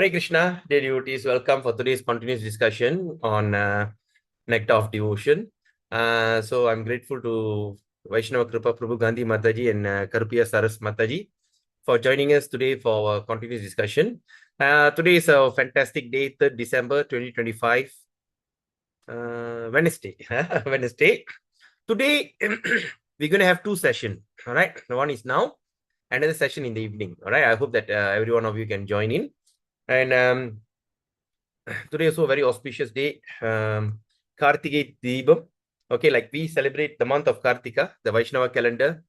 Hare Krishna, dear devotees, welcome for today's continuous discussion on Nectar of Devotion. So I'm grateful to Vaishnava Kripa Prabhu Gandhi Mataji and Karupiya Saras Mataji for joining us today for our continuous discussion. Today is a fantastic day, 3rd December 2025, Wednesday. Wednesday. Today, we're going to have two sessions. All right. One is now, another session in the evening. All right. I hope that every one of you can join in. And today is also a very auspicious day. Kartike Deepam. Okay, like we celebrate the month of Kartika, the Vaishnava calendar,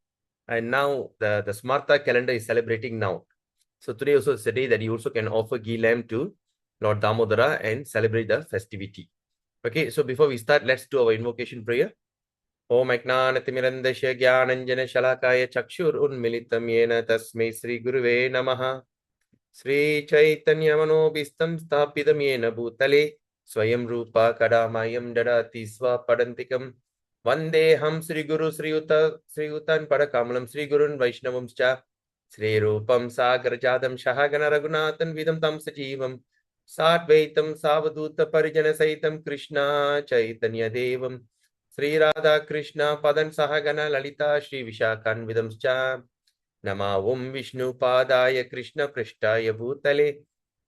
and now the Smarta calendar is celebrating now. So today also is a day that you also can offer ghee lamb to Lord Damodara and celebrate the festivity. Okay, so before we start, let's do our invocation prayer. Om Ajnanatimirandasya Gyananjana Shalakaya Chakshur Unmilitam Yena Tasmai Sri Guruve Namaha. Sri Chaitanya Manobistam Sthapitam Yena Bhutale Swayam Rupa Kadamayam Dadati Swapadantikam Vandeham Sri Guru Sri Utan Padakamalam Sri Gurun Vaishnavamscha Sri Rupam Sagarajadam Shahagana Raghunathan Vidam Tam Sajivam Satvaitam Savaduta Parijana Saitam Krishna Chaitanya Devam Sri Radha Krishna Padan Sahagana Lalita Sri Vishakan Vidamscha Nama Om Vishnu Padaya Krishna Prishtaya Bhutale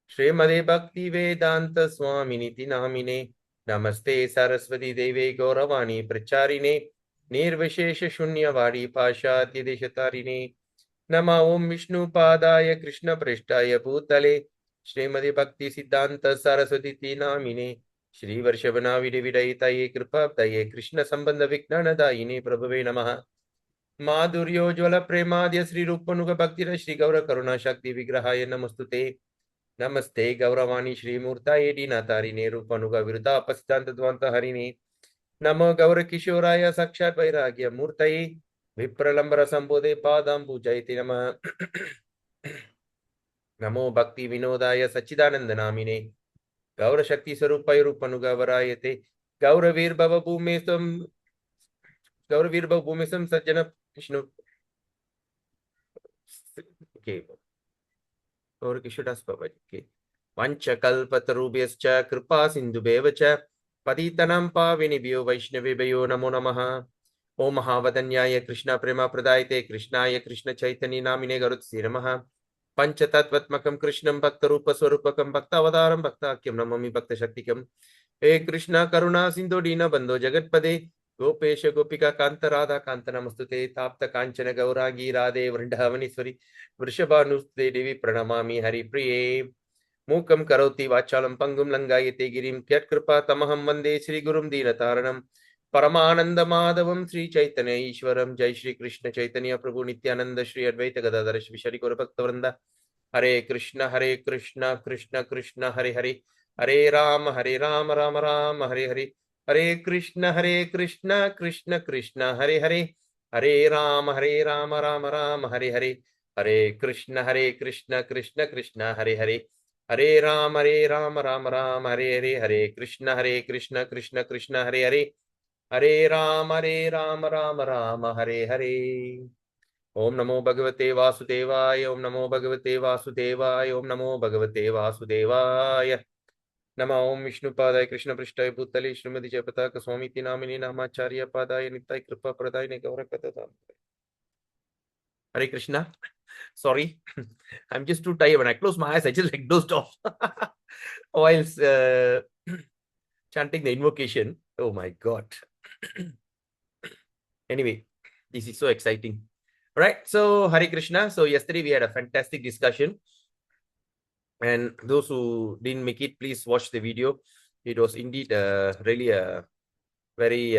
Srimade Bhakti Vedanta Swaminiti Namine Namaste Saraswati Deve Gauravani Pracharine Nirvishesha Shunyavadi Pashatya Deshatarine Nama Om Vishnu Padaya Krishna Prishtaya Bhutale Srimade Bhakti Siddhanta Saraswati Namine Shri Varshavana Vidavidayitaye Kripaptaye Krishna Sambandha Viknanadayine Prabhave Namaha माधुर्योज्वल प्रेमाद्य Shri रूपनुग भक्तिर Shri Gaur करुणा शक्ति विग्रहाय नमस्तुते नमस्ते गौरवाणी श्री मूर्ताये दीनातारिणे रूपनुग विरुद्धा अपसिद्धांत ध्वंत हरिणे नमो गौर किशोराय साक्षात् वैराग्य मूर्तये विप्रलंबर संबोधे पादं पूजयति नमः नमो भक्ति विनोदाय सच्चिदानंद नामिने गौर शक्ति स्वरूपाय रूपनुग वरायते गौरवीर्भव भूमेस्त्वं गौरवीर्भव भूमिसं सज्जन Vishnu okay और किशोरदास बाबा जी के वंचकल्पतरुभ्यश्च कृपा सिन्धुभ्येव च पतितनं पावनेभ्यो वैष्णवेभ्यो नमो नमः ओम महावदन्याय कृष्ण प्रेम प्रदायते कृष्णाय कृष्ण चैतन्य नामिने गरुत्से नमः पंचतत्त्वात्मकं कृष्णं भक्तरूप स्वरूपकं भक्तावतारं भक्ताख्यं नमामि भक्तशक्तिकं हे कृष्ण करुणा सिन्धु दीनबन्धो जगत्पदे गोपेश गोपिका कांत राधा कांत नमस्तुते ताप्त कांचन गौरांगी राधे वृंदावनेश्वरी वृषभानुस्ते देवी प्रणमामि हरिप्रिये मूकं करोति वाचालं पंगुं लंघयते गिरिं यत्कृपा तमहं वन्दे श्रीगुरुं दीनतारणं परमानंद माधवं श्री चैतन्य ईश्वरं जय श्री कृष्ण चैतन्य प्रभु नित्यानंद श्री अद्वैत गदाधर श्री गौर भक्तवृंद हरे कृष्ण कृष्ण कृष्ण हरे हरे हरे राम राम राम हरे हरे हरे कृष्ण कृष्ण कृष्ण हरे हरे हरे राम राम राम हरे हरे हरे कृष्ण कृष्ण कृष्ण हरे हरे हरे राम राम राम हरे हरे हरे कृष्ण कृष्ण कृष्ण हरे हरे हरे राम राम राम हरे हरे ओम नमो भगवते वासुदेवाय ओम नमो भगवते वासुदेवाय ओम नमो भगवते वासुदेवाय नमः ओम विष्णुपादाय कृष्ण पृष्ठाय भूतले श्रीमती जयपताक स्वामी नामिनी नामाचार्य पादाय नित्याय कृपा प्रदाय गौर कथा Hare Krishna. Sorry, I'm just too tired. When I close my eyes, I just like dozed off while chanting the invocation. Oh my God. Anyway, this is so exciting. All right, so Hare Krishna. So yesterday we had a fantastic discussion. And those who didn't make it, please watch the video. It was indeed really a very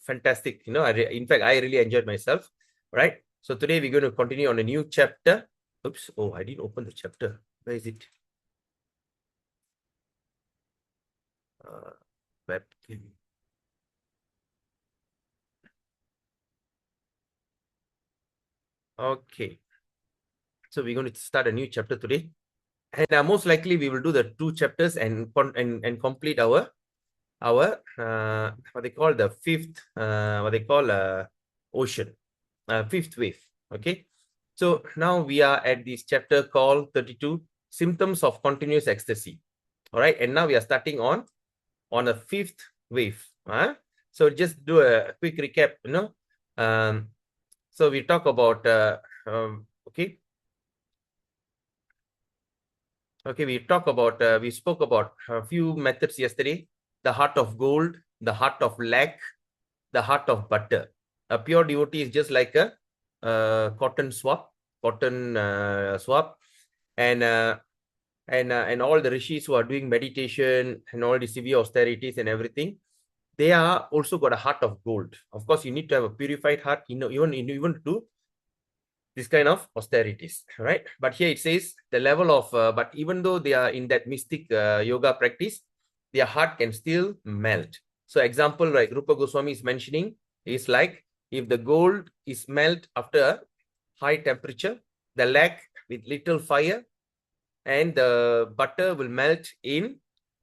fantastic. You know, in fact, I really enjoyed myself. Right. So today we're going to continue on a new chapter. Oops. Oh, I didn't open the chapter. Where is it? Web. Okay. So we're going to start a new chapter today. And most likely we will do the 2 chapters and complete our what they call the fifth ocean, fifth wave. Okay, So now we are at this chapter called 32, Symptoms of Continuous Ecstasy. All right. And now we are starting on a fifth wave. So just do a quick recap, so we talk about, okay. Okay, we spoke about a few methods yesterday. The heart of gold, the heart of lac, the heart of butter. A pure devotee is just like a cotton swab, and all the rishis who are doing meditation and all the severe austerities and everything, they are also got a heart of gold. Of course, you need to have a purified heart, even to this kind of austerities, right? But here it says the level of, but even though they are in that mystic yoga practice, their heart can still melt. So example, like Rupa Goswami is mentioning, is like if the gold is melt after high temperature, the lac with little fire, and the butter will melt in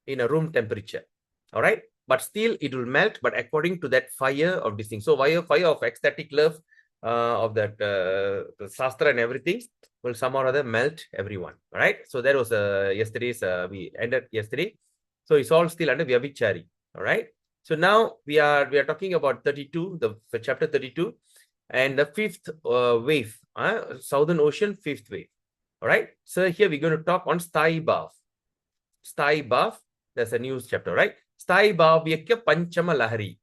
a room temperature. All right. But still it will melt, but according to that fire of this thing. So fire of ecstatic love, of that the Shastra and everything will somehow or other melt everyone. All right. So that was yesterday's, we ended yesterday. So it's all still under Vyabhichari. All right. So now we are talking about 32, the chapter 32, and the fifth wave, Southern Ocean, fifth wave. All right. So here we're going to talk on Sthai Bhav. Sthai Bhav, there's a new chapter, right? Sthai Bhavyakya Panchama Lahari.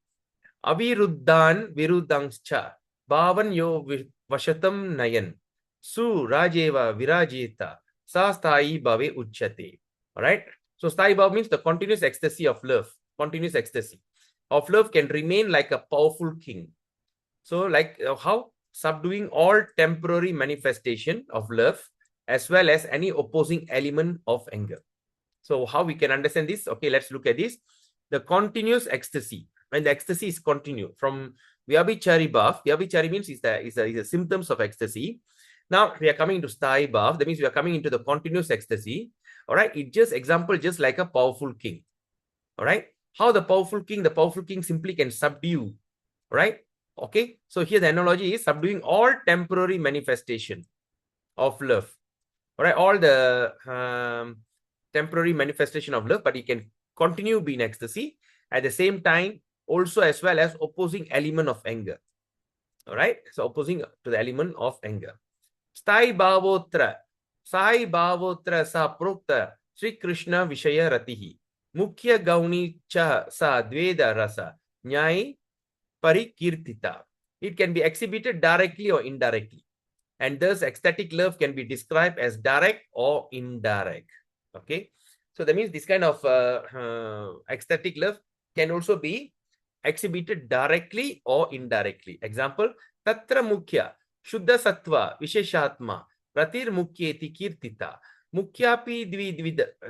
Aviruddan Virudangscha. Bhavan yo Vashatam Nayan. Su Rajeva Virajeta. Sa Sthai Bhave Uchyate. All right. So Sthai Bhav means the continuous ecstasy of love. Continuous ecstasy of love can remain like a powerful king. So like how? Subduing all temporary manifestation of love as well as any opposing element of anger. So how we can understand this? Okay, let's look at this. The continuous ecstasy. When the ecstasy is continued from Vyabhichari Bhav, Vyabhichari means is the symptoms of ecstasy. Now we are coming to Sthai Bhav. That means we are coming into the continuous ecstasy. All right, it just example just like a powerful king. All right, how the powerful king simply can subdue. Right. Okay, so here the analogy is subduing all temporary manifestation of love. All right, all the temporary manifestation of love, but it can continue being ecstasy at the same time, also as well as opposing element of anger. All right, so opposing to the element of anger. Sthai Bhavotra sa prokta Sri Krishna Vishaya Ratihi. Mukhya Gauni cha sa dveda rasa nyai parikirtita. It can be exhibited directly or indirectly. And thus, ecstatic love can be described as direct or indirect. Okay. So that means this kind of ecstatic love can also be exhibited directly or indirectly. Example, Tatra Mukhya, Shuddha Sattva, Visheshatma, Pratir Mukhyeti Kirtita, Mukhyapi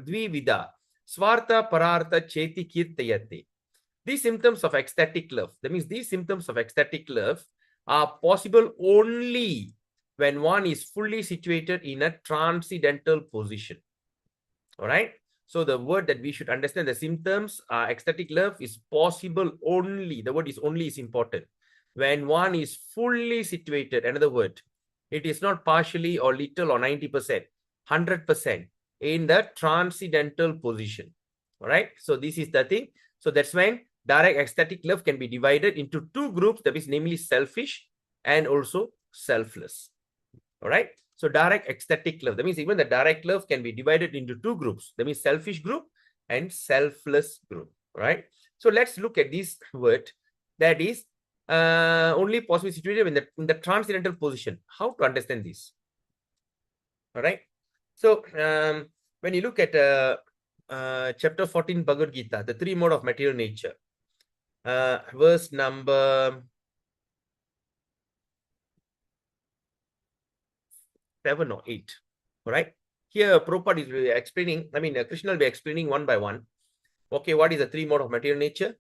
Dvivida, Swartha Parartha Cheti Kirtayate. These symptoms of ecstatic love, that means these symptoms of ecstatic love are possible only when one is fully situated in a transcendental position. All right. So the word that we should understand, the symptoms ecstatic love is possible only, the word is only is important, when one is fully situated. Another word, it is not partially or little or 90%, 100% in the transcendental position. All right. So this is the thing. So that's when direct ecstatic love can be divided into two groups, that is namely selfish and also selfless. All right. So direct ecstatic love, that means even the direct love can be divided into two groups, that means selfish group and selfless group. All right. So let's look at this word, that is only possibly situated in the transcendental position. How to understand this? All right. So when you look at chapter 14 Bhagavad Gita, the three mode of material nature, verse number 7 or 8. All right. Here, Prabhupada is explaining, Krishna will be explaining one by one. Okay, what is the three mode of material nature?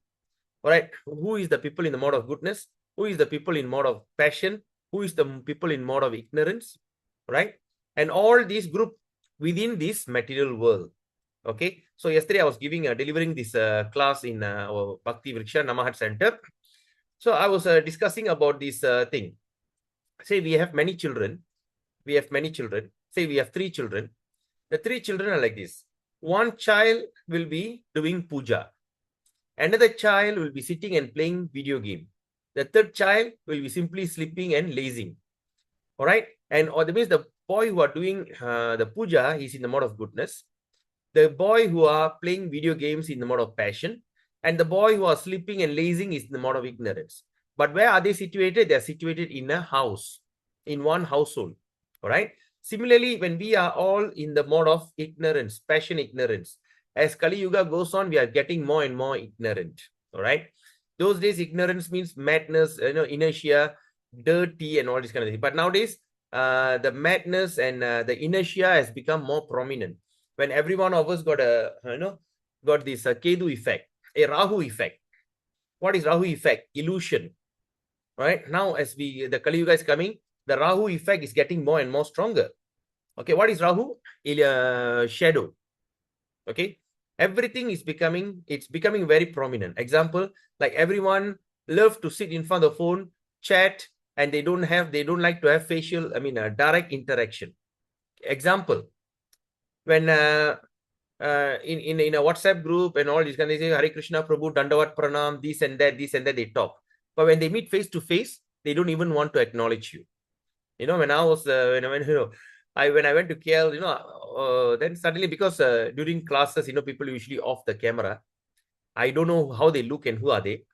All right. Who is the people in the mode of goodness? Who is the people in mode of passion? Who is the people in mode of ignorance? Right. And all these group within this material world. Okay. So yesterday I was delivering this class in our Bhakti Vriksha Namahat Center. So I was discussing about this thing. Say we have many children. we have many children. Say we have 3 children. The 3 children are like this. One child will be doing puja. Another child will be sitting and playing video game. The third child will be simply sleeping and lazing. All right. And or that means the boy who are doing the puja is in the mode of goodness. The boy who are playing video games in the mode of passion. And the boy who are sleeping and lazing is in the mode of ignorance. But where are they situated? They are situated in a house, in one household. All right. Similarly, when we are all in the mode of ignorance, passion ignorance, as Kali Yuga goes on, we are getting more and more ignorant. All right. Those days, ignorance means madness, inertia, dirty, and all this kind of thing. But nowadays, the madness and the inertia has become more prominent. When every one of us got got this Kedu effect, a Rahu effect. What is Rahu effect? Illusion. Right now, as the Kali Yuga is coming, the Rahu effect is getting more and more stronger. Okay, what is Rahu? Shadow. Okay, everything is becoming very prominent. Example, like everyone love to sit in front of the phone, chat, and they don't like to have facial, direct interaction. Example, when in a WhatsApp group and all these kind of things, Hare Krishna, Prabhu, Dandavat, Pranam, this and that, they talk. But when they meet face to face, they don't even want to acknowledge you. When I was when I went to KL, then suddenly, because during classes, people usually off the camera. I don't know how they look and who are they,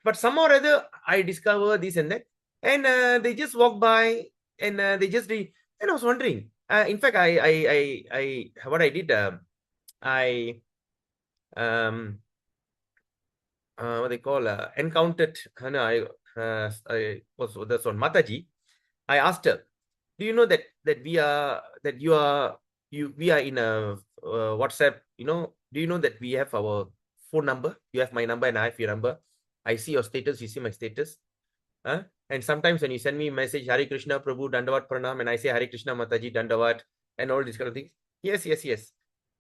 but somehow or other I discover this and that, and they just walk by and they just and I was wondering. In fact, I what I did, I what they call encountered. I was that's on Mataji. I asked her, do you know that we are in a WhatsApp? Do you know that we have our phone number? You have my number and I have your number. I see your status, you see my status. And sometimes when you send me a message, Hare Krishna, Prabhu, Dandavat, Pranam, and I say Hare Krishna, Mataji, Dandavat, and all these kind of things. Yes.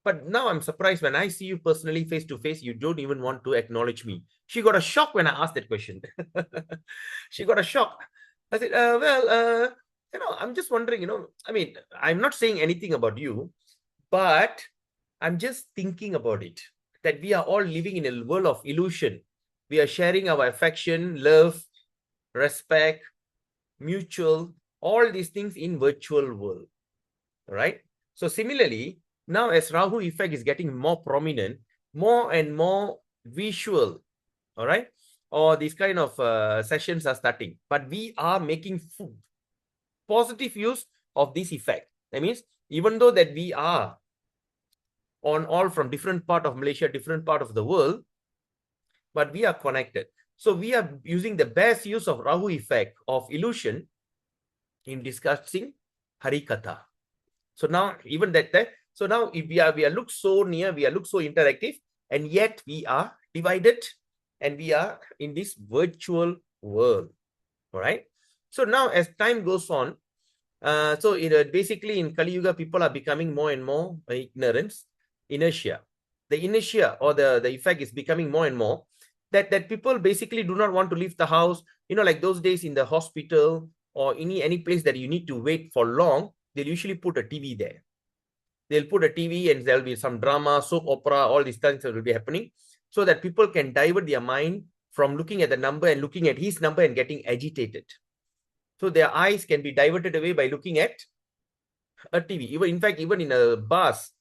But now I'm surprised when I see you personally face to face, you don't even want to acknowledge me. She got a shock when I asked that question. She got a shock. I said, I'm just wondering, I'm not saying anything about you, but I'm just thinking about it, that we are all living in a world of illusion. We are sharing our affection, love, respect, mutual, all these things in virtual world. All right. So similarly, now as Rahu effect is getting more prominent, more and more visual, all right, or these kind of sessions are starting, but we are making positive use of this effect. That means even though that we are on all from different part of Malaysia, different part of the world, but we are connected. So we are using the best use of Rahu effect of illusion in discussing Harikatha. So now even that, so now if we are look so near, we are look so interactive, and yet we are divided and we are in this virtual world. All right. So now as time goes on, so basically in Kali Yuga, people are becoming more and more ignorance, inertia. The inertia or the effect is becoming more and more that people basically do not want to leave the house. Like those days in the hospital or any place that you need to wait for long, they'll usually put a TV there. They'll put a TV and there'll be some drama, soap opera, all these things that will be happening, so that people can divert their mind from looking at the number and looking at his number and getting agitated. So their eyes can be diverted away by looking at a TV. Even in a bus,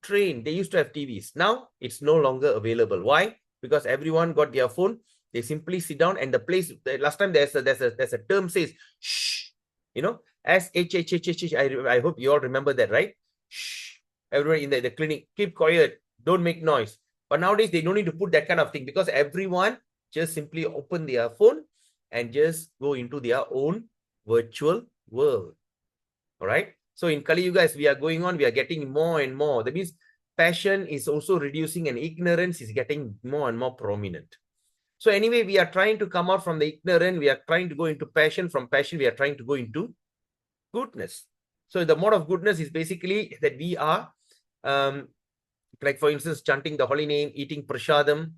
train, they used to have TVs. Now it's no longer available. Why? Because everyone got their phone. They simply sit down, and the place. Last time there's a term says shh. SHHHH. I hope you all remember that, right? Shh. Everyone in the clinic, keep quiet. Don't make noise. But nowadays they don't need to put that kind of thing, because everyone just simply open their phone and just go into their own virtual world. All right. So in Kali Yuga, as we are going on, we are getting more and more. That means passion is also reducing and ignorance is getting more and more prominent. So anyway, we are trying to come out from the ignorant. We are trying to go into passion. From passion, we are trying to go into goodness. So the mode of goodness is basically that we are, like for instance, chanting the holy name, eating prashadam.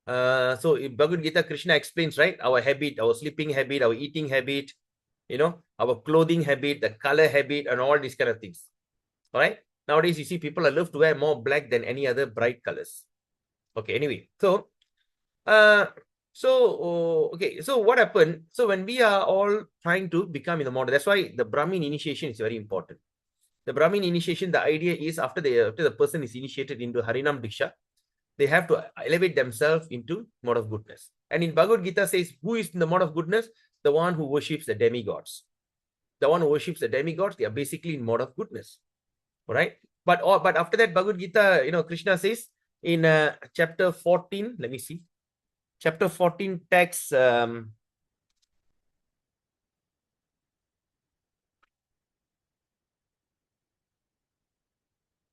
So in Bhagavad Gita, Krishna explains, right? Our habit, our sleeping habit, our eating habit, our clothing habit, the color habit, and all these kind of things. All right. Nowadays, you see people are love to wear more black than any other bright colors. Okay. Anyway, so okay. So what happened? So when we are all trying to become in the model, that's why the Brahmin initiation is very important. The Brahmin initiation, the idea is after the person is initiated into Harinam Diksha, they have to elevate themselves into mode of goodness. And in Bhagavad Gita says, who is in the mode of goodness? The one who worships the demigods. The one who worships the demigods, they are basically in mode of goodness. All right. But after that, Bhagavad Gita, Krishna says in chapter 14, let me see. Chapter 14 text.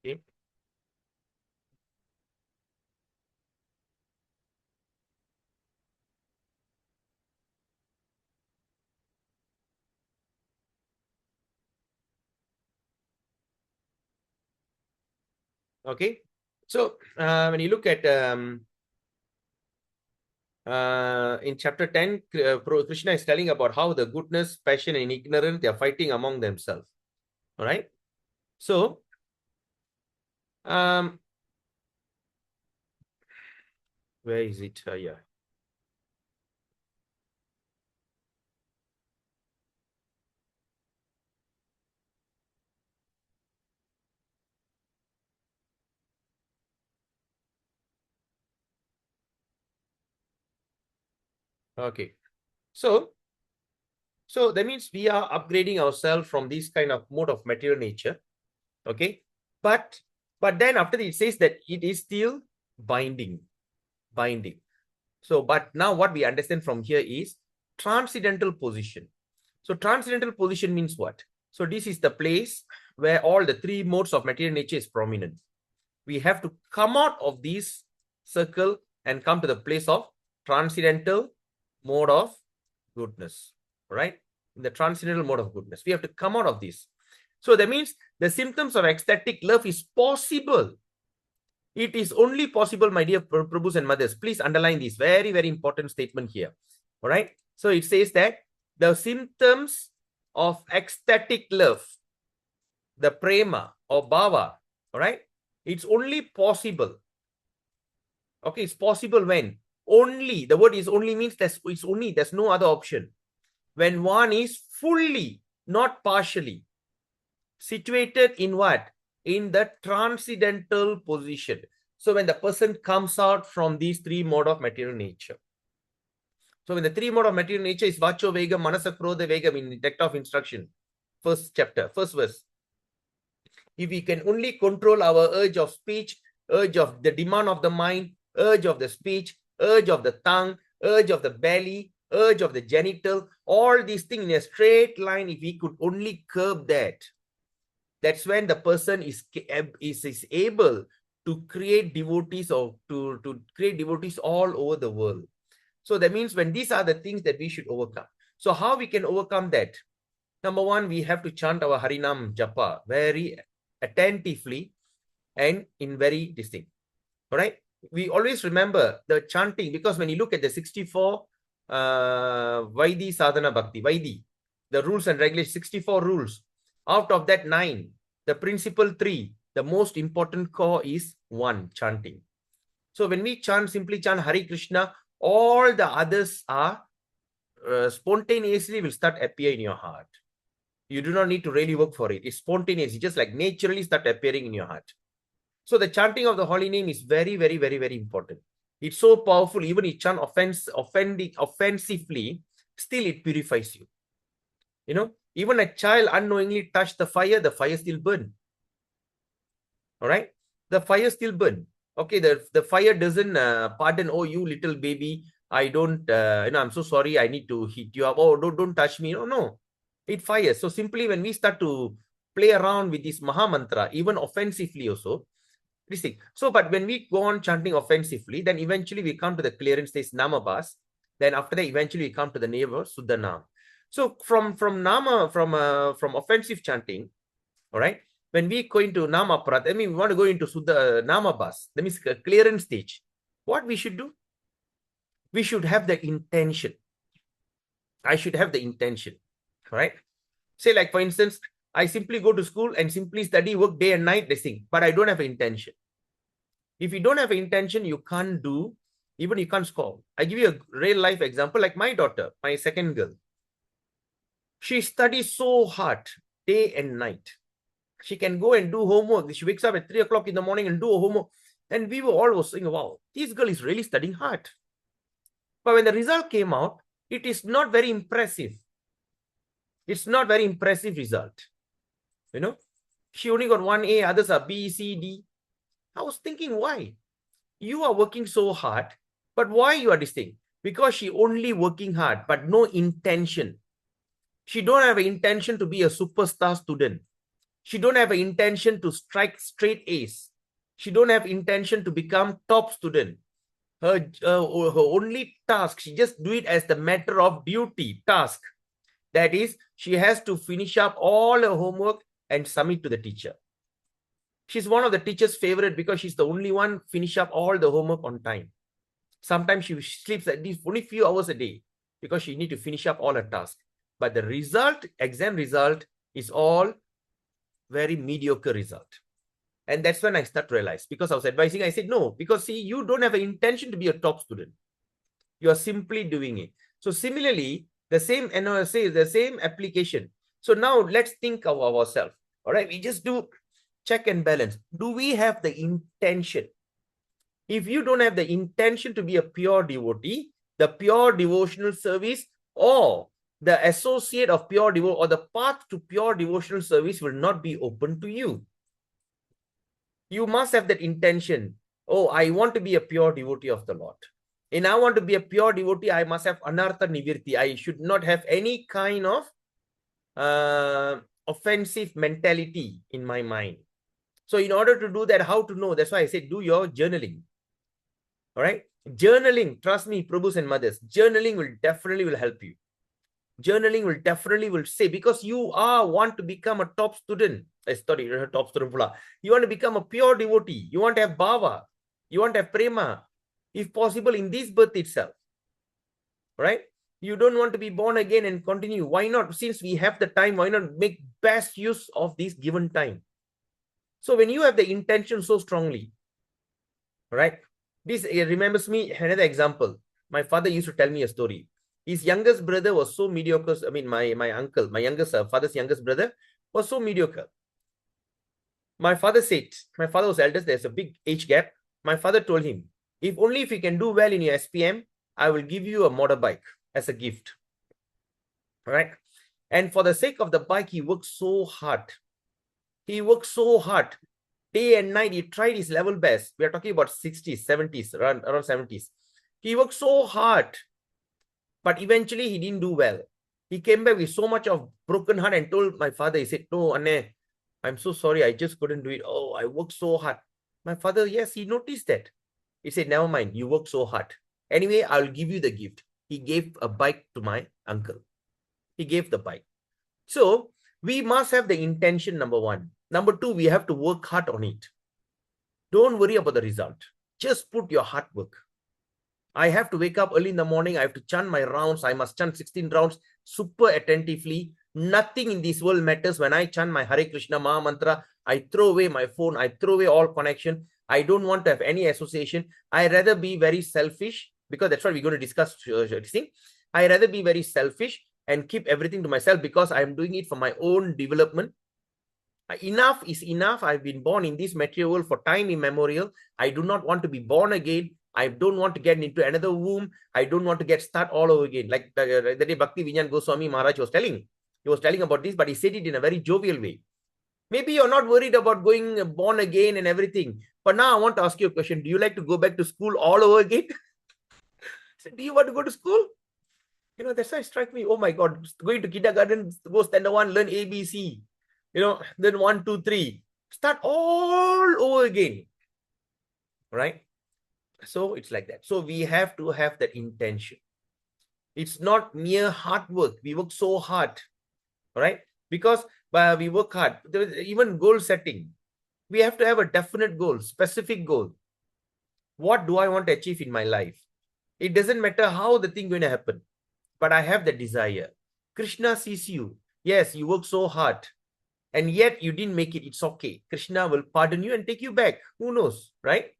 Okay. Okay. So when you look at in chapter 10, Krishna is telling about how the goodness, passion, and ignorance, they are fighting among themselves. All right. So, where is it? Yeah. Okay. So that means we are upgrading ourselves from this kind of mode of material nature. Okay. But then after it says that it is still binding. So, but now what we understand from here is transcendental position. So transcendental position means what? So this is the place where all the three modes of material nature is prominent. We have to come out of this circle and come to the place of transcendental mode of goodness, right? In the transcendental mode of goodness, we have to come out of this. So that means the symptoms of ecstatic love is possible. It is only possible, my dear Prabhus and mothers. Please underline this very, very important statement here. All right. So it says that the symptoms of ecstatic love, the prema or bhava, all right, it's only possible. Okay, it's possible when only, the word is only means there's no other option. When one is fully, not partially, situated in what? In the transcendental position. So when the person comes out from these three mode of material nature. So when the three mode of material nature is Vacho Vegam, Manasa Krodha Vegam in the text of instruction, first chapter, first verse. If we can only control our urge of speech, urge of the demand of the mind, urge of the speech, urge of the tongue, urge of the belly, urge of the genital, all these things in a straight line, if we could only curb that, that's when the person is able to create devotees or to create devotees all over the world. So that means when these are the things that we should overcome. So how we can overcome that? Number one, we have to chant our Harinam Japa very attentively and in very distinct. All right. We always remember the chanting, because when you look at the 64 Vaidhi Sadhana Bhakti, Vaidhi, the rules and regulations, 64 rules. Out of that 9, the principal 3, the most important core is 1, chanting. So when we simply chant Hare Krishna, all the others are spontaneously will start appear in your heart. You do not need to really work for it. It's spontaneous. It just like naturally start appearing in your heart. So the chanting of the holy name is very, very, very, very important. It's so powerful. Even if chant offensively, still it purifies you. Even a child unknowingly touched the fire still burn. All right? The fire still burn. Okay, the fire doesn't pardon, oh, you little baby, I don't, I'm so sorry, I need to heat you up. Oh, don't touch me. No. It fires. So simply when we start to play around with this Maha Mantra, even offensively also, this thing. So, but when we go on chanting offensively, then eventually we come to the clearance stage Namabhas. Then after that, eventually we come to the name of Suddhanam. So from offensive chanting, all right, when we go into Nama Prat, we want to go into Suddha Namabhas, that means a clearance stage. What we should do? We should have the intention. I should have the intention. right? Say like, for instance, I simply go to school and simply study, work day and night, this thing, but I don't have an intention. If you don't have an intention, you can't do, even you can't score. I give you a real life example, like my daughter, my second girl. She studies so hard, day and night. She can go and do homework. She wakes up at 3 o'clock in the morning and do a homework. And we were all saying, wow, this girl is really studying hard. But when the result came out, it is not very impressive. It's not very impressive result. You know, she only got 1A, others are B, C, D. I was thinking, why? You are working so hard, but why you are this thing? Because she only working hard, but no intention. She don't have an intention to be a superstar student. She don't have an intention to strike straight A's. She don't have intention to become top student. Her only task, she just do it as the matter of duty, task. That is, she has to finish up all her homework and submit to the teacher. She's one of the teacher's favorite because she's the only one finish up all the homework on time. Sometimes she sleeps at least only few hours a day because she need to finish up all her tasks. But the result, exam result, is all very mediocre result. And that's when I start to realize, because I was advising, I said, no, because see, you don't have an intention to be a top student. You are simply doing it. So similarly, the same NOSA is the same application. So now let's think of ourselves. All right, we just do check and balance. Do we have the intention? If you don't have the intention to be a pure devotee, the pure devotional service or the associate of pure devotion or the path to pure devotional service will not be open to you. You must have that intention. Oh, I want to be a pure devotee of the Lord. And I want to be a pure devotee, I must have anartha nivirti. I should not have any kind of offensive mentality in my mind. So in order to do that, how to know? That's why I said do your journaling. All right. Journaling, trust me, Prabhus and mothers, journaling will definitely help you. Journaling will definitely say, because you want to become a top student. Sorry, top student. You want to become a pure devotee. You want to have bhava. You want to have prema. If possible, in this birth itself. Right? You don't want to be born again and continue. Why not? Since we have the time, why not make best use of this given time? So when you have the intention so strongly, right? This remembers me another example. My father used to tell me a story. His youngest brother was so mediocre. I mean, my uncle, my youngest father's youngest brother was so mediocre. My father said, my father was eldest, there's a big age gap. My father told him, if only if you can do well in your SPM, I will give you a motorbike as a gift. All right. And for the sake of the bike, he worked so hard. He worked so hard. Day and night, he tried his level best. We are talking about 60s, 70s, around 70s. He worked so hard. But eventually, he didn't do well. He came back with so much of broken heart and told my father, he said, no, Anne, I'm so sorry. I just couldn't do it. Oh, I worked so hard. My father, yes, he noticed that. He said, never mind, you worked so hard. Anyway, I'll give you the gift. He gave a bike to my uncle. He gave the bike. So, we must have the intention, number one. Number two, we have to work hard on it. Don't worry about the result. Just put your hard work. I have to wake up early in the morning. I have to chant my rounds. I must chant 16 rounds super attentively. Nothing in this world matters. When I chant my Hare Krishna Maha Mantra, I throw away my phone. I throw away all connection. I don't want to have any association. I rather be very selfish, because that's what we're going to discuss. I rather be very selfish and keep everything to myself, because I'm doing it for my own development. Enough is enough. I've been born in this material world for time immemorial. I do not want to be born again. I don't want to get into another womb. I don't want to get start all over again. Like the day Bhakti Vinyan Goswami Maharaj was telling. He was telling about this, but he said it in a very jovial way. Maybe you're not worried about going born again and everything. But now I want to ask you a question. Do you like to go back to school all over again? So, do you want to go to school? You know, that's why it struck me. Oh my God, going to kindergarten, go standard one, learn ABC. You know, then 1, 2, 3. Start all over again. Right? So it's like that. So we have to have that intention. It's not mere hard work. We work so hard. Right? Because we work hard. Even goal setting. We have to have a definite goal, specific goal. What do I want to achieve in my life? It doesn't matter how the thing is going to happen, but I have the desire. Krishna sees you. Yes, you work so hard and yet you didn't make it. It's okay. Krishna will pardon you and take you back. Who knows, right?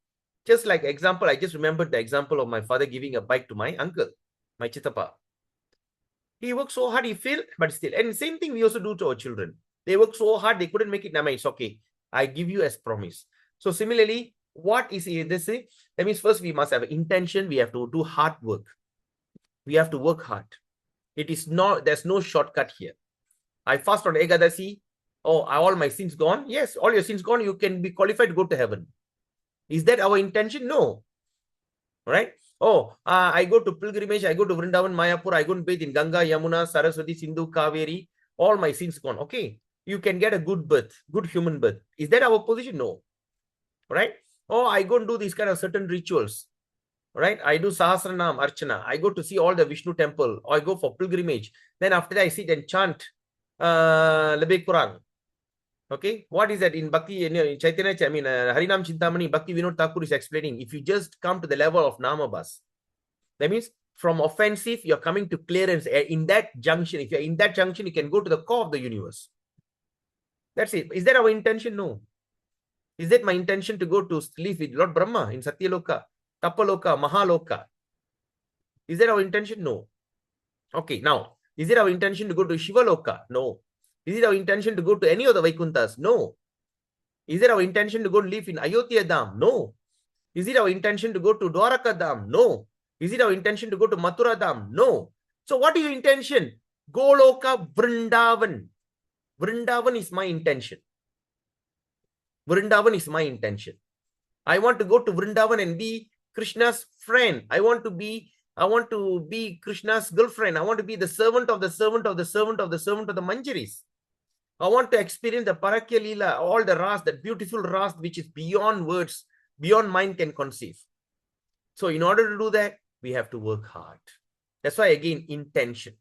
Just like example, I just remembered the example of my father giving a bike to my uncle, my chitapa. He worked so hard, he failed, but still. And same thing we also do to our children. They work so hard, they couldn't make it. Nama, it's okay. I give you as promise. So similarly, what is this? That means first we must have an intention. We have to do hard work. We have to work hard. It is not, there's no shortcut here. I fast on Ekadasi. Oh, are all my sins gone? Yes, all your sins gone. You can be qualified to go to heaven. Is that our intention? No. Right? Oh, I go to pilgrimage. I go to Vrindavan, Mayapur. I go and bathe in Ganga, Yamuna, Saraswati, Sindhu, Kaveri. All my sins gone. Okay. You can get a good birth, good human birth. Is that our position? No. Right? Oh, I go and do these kind of certain rituals. Right? I do Sahasranam, Archana. I go to see all the Vishnu temple. Or I go for pilgrimage. Then after that, I sit and chant Lebek Quran. Okay, what is that in Bhakti, in Chaitanya, I mean, Harinam Chintamani, Bhakti Vinod Thakur is explaining, if you just come to the level of Namabas, that means from offensive, you're coming to clearance. In that junction, if you're in that junction, you can go to the core of the universe. That's it. Is that our intention? No. Is that my intention to go to live with Lord Brahma in Satyaloka, Tapaloka, Mahaloka? Is that our intention? No. Okay, now, is it our intention to go to Shivaloka? No. Is it our intention to go to any of the Vaikunthas? No. Is it our intention to go live in Ayodhya Dham? No. Is it our intention to go to Dwaraka Dham? No. Is it our intention to go to Mathura Dham? No. So what is your intention? Goloka Vrindavan. Vrindavan is my intention. Vrindavan is my intention. I want to go to Vrindavan and be Krishna's friend. I want to be Krishna's girlfriend. I want to be the servant of the servant of the servant of the servant of the Manjaris. I want to experience the Parakya Leela, all the ras, that beautiful ras which is beyond words, beyond mind can conceive. So in order to do that, we have to work hard. That's why, again, intention.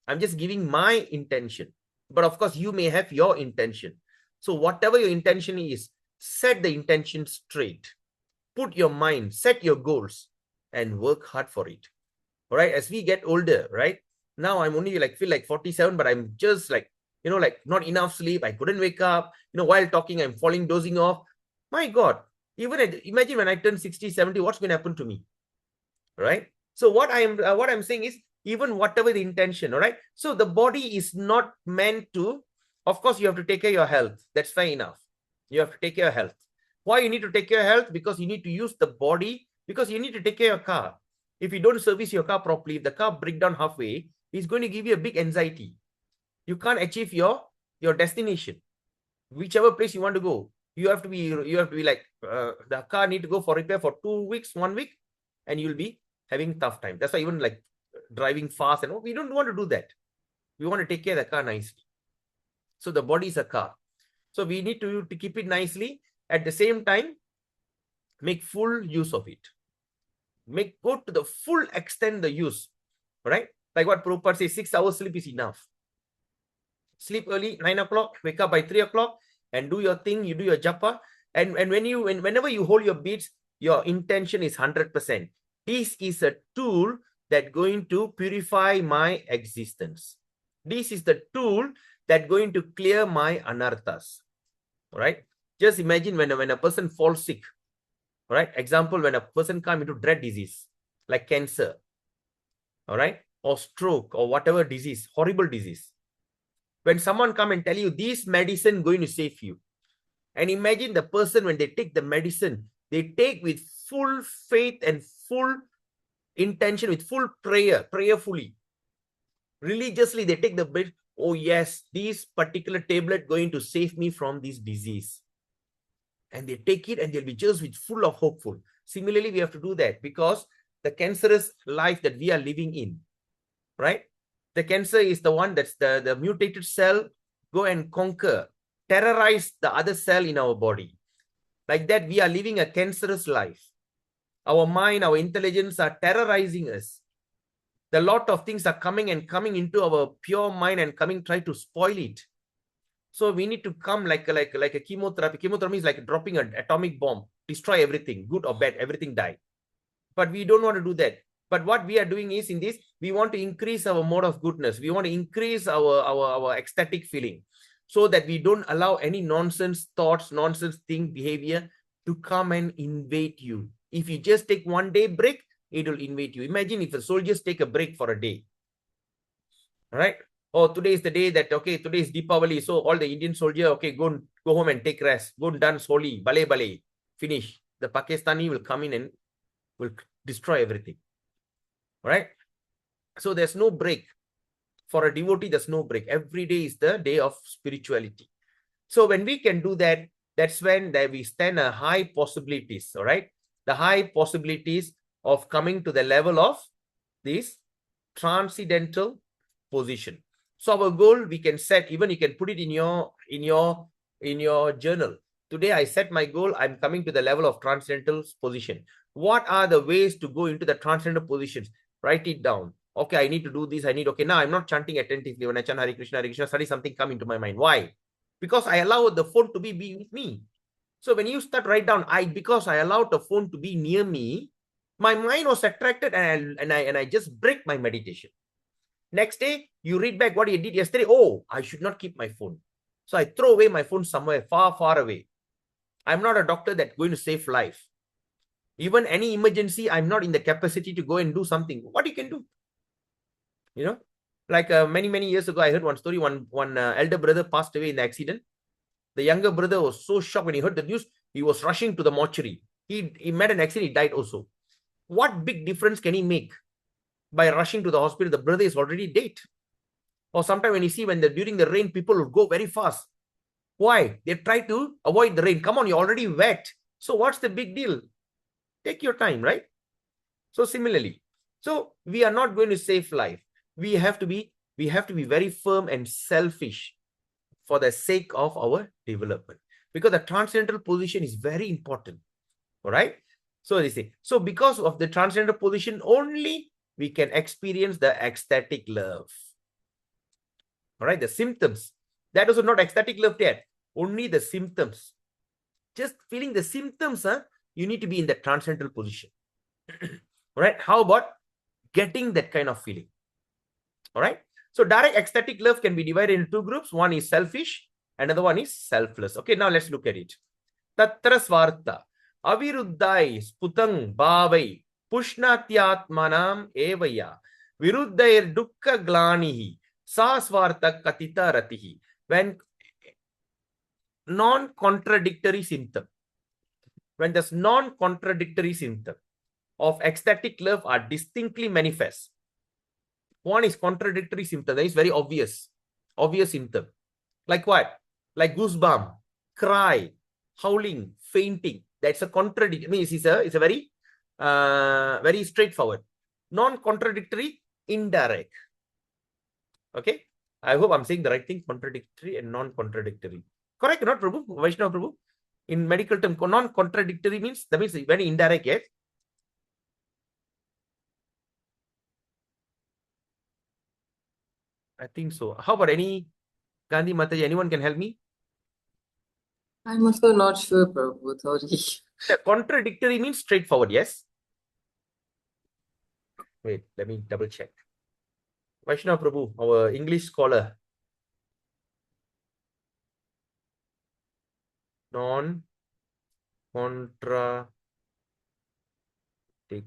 I'm just giving my intention. But of course, you may have your intention. So whatever your intention is, set the intention straight. Put your mind, set your goals, and work hard for it. All right, as we get older, right? Now I'm only feel like 47, but I'm just not enough sleep. I couldn't wake up. While talking, I'm falling, dozing off. My God, imagine when I turn 60, 70, what's going to happen to me? Right? So what I'm saying is, even whatever the intention, all right? So the body is not meant to, of course, you have to take care of your health. That's fair enough. You have to take care of health. Why you need to take care of health? Because you need to use the body, because you need to take care of your car. If you don't service your car properly, if the car breaks down halfway, it's going to give you a big anxiety. You can't achieve your destination. Whichever place you want to go, you have to be like, the car need to go for repair for 2 weeks, 1 week, and you'll be having tough time. That's why even like driving fast and all, we don't want to do that. We want to take care of the car nicely. So the body is a car. So we need to keep it nicely. At the same time, make full use of it. Go to the full extent the use. Right? Like what Prabhupada says, 6 hours sleep is enough. Sleep early, 9 o'clock, wake up by 3 o'clock, and do your thing. You do your japa. And whenever you hold your beats, your intention is 100%. This is a tool that's going to purify my existence. This is the tool that's going to clear my anarthas. Right? Just imagine when a person falls sick. Right? Example, when a person comes into dread disease, like cancer, all right, or stroke, or whatever disease, horrible disease. When someone come and tell you this medicine going to save you, and imagine the person, when they take the medicine, they take with full faith and full intention, with full prayerfully, religiously, they take the bit. Oh yes, this particular tablet going to save me from this disease. And they take it and they'll be just with full of hopeful. Similarly, we have to do that, because the cancerous life that we are living in, right? The cancer is the one that's the mutated cell go and conquer, terrorize the other cell in our body. Like that, we are living a cancerous life. Our mind, our intelligence are terrorizing us. The lot of things are coming into our pure mind and try to spoil it. So we need to come like a chemotherapy. Chemotherapy is like dropping an atomic bomb, destroy everything, good or bad, everything die. But we don't want to do that. But what we are doing is, in this, we want to increase our mode of goodness. We want to increase our ecstatic feeling, so that we don't allow any nonsense thoughts, nonsense behavior to come and invade you. If you just take 1 day break, it will invade you. Imagine if the soldiers take a break for a day. All right. Oh, today is the day that, okay, today is Deepavali. So all the Indian soldier, okay, go home and take rest. Go and dance Holi, bale. Finish. The Pakistani will come in and will destroy everything. All right. So there's no break. For a devotee, there's no break. Every day is the day of spirituality. So when we can do that, that's when we stand a high possibilities. All right. The high possibilities of coming to the level of this transcendental position. So our goal, we can set, even you can put it in your journal. Today I set my goal, I'm coming to the level of transcendental position. What are the ways to go into the transcendental positions? Write it down. Okay, I need to do this. Okay, now I'm not chanting attentively. When I chant Hare Krishna, suddenly something come into my mind. Why? Because I allow the phone to be with me. So when you start write down, because I allowed the phone to be near me, my mind was attracted, and I just break my meditation. Next day, you read back what you did yesterday. Oh, I should not keep my phone. So I throw away my phone somewhere far, far away. I'm not a doctor that's going to save life. Even any emergency, I'm not in the capacity to go and do something. What you can do? You know, like many years ago, I heard one story. One elder brother passed away in the accident. The younger brother was so shocked when he heard the news. He was rushing to the mortuary. He met an accident. He died also. What big difference can he make by rushing to the hospital? The brother is already dead. Or sometimes when you see during the rain, people will go very fast. Why? They try to avoid the rain. Come on, you're already wet. So what's the big deal? Take your time, right? So similarly, so we are not going to save life. We have to be very firm and selfish for the sake of our development, because the transcendental position is very important. All right. So they say, so because of the transcendental position only, we can experience the ecstatic love. All right. The symptoms, that is not ecstatic love yet. Only the symptoms. Just feeling the symptoms, you need to be in the transcendental position. All right. How about getting that kind of feeling? All right. So direct ecstatic love can be divided into two groups. One is selfish, another one is selfless. Okay, now let's look at it. Tatra svartha aviruddhai sputang bhavai pushnathyatmanam evaya viruddair dukkha glanihi sa svartha katita ratihi. When non-contradictory symptom, when there's non-contradictory symptom of ecstatic love are distinctly manifest. One is contradictory symptom. That is very obvious symptom. Like what? Like goosebump, cry, howling, fainting. That's a contradiction. I mean, it's a very, very straightforward. Non-contradictory, indirect. Okay. I hope I'm saying the right thing. Contradictory and non-contradictory. Correct, not Prabhu? Vaishnava Prabhu? In medical term, non-contradictory means, that means very indirect, yes? I think so. How about any Gandhi Mataji? Anyone can help me? I'm also not sure, Prabhu. Sorry. The contradictory means straightforward, yes? Wait, let me double check. Vaishnava Prabhu, our English scholar. Non-contradictory.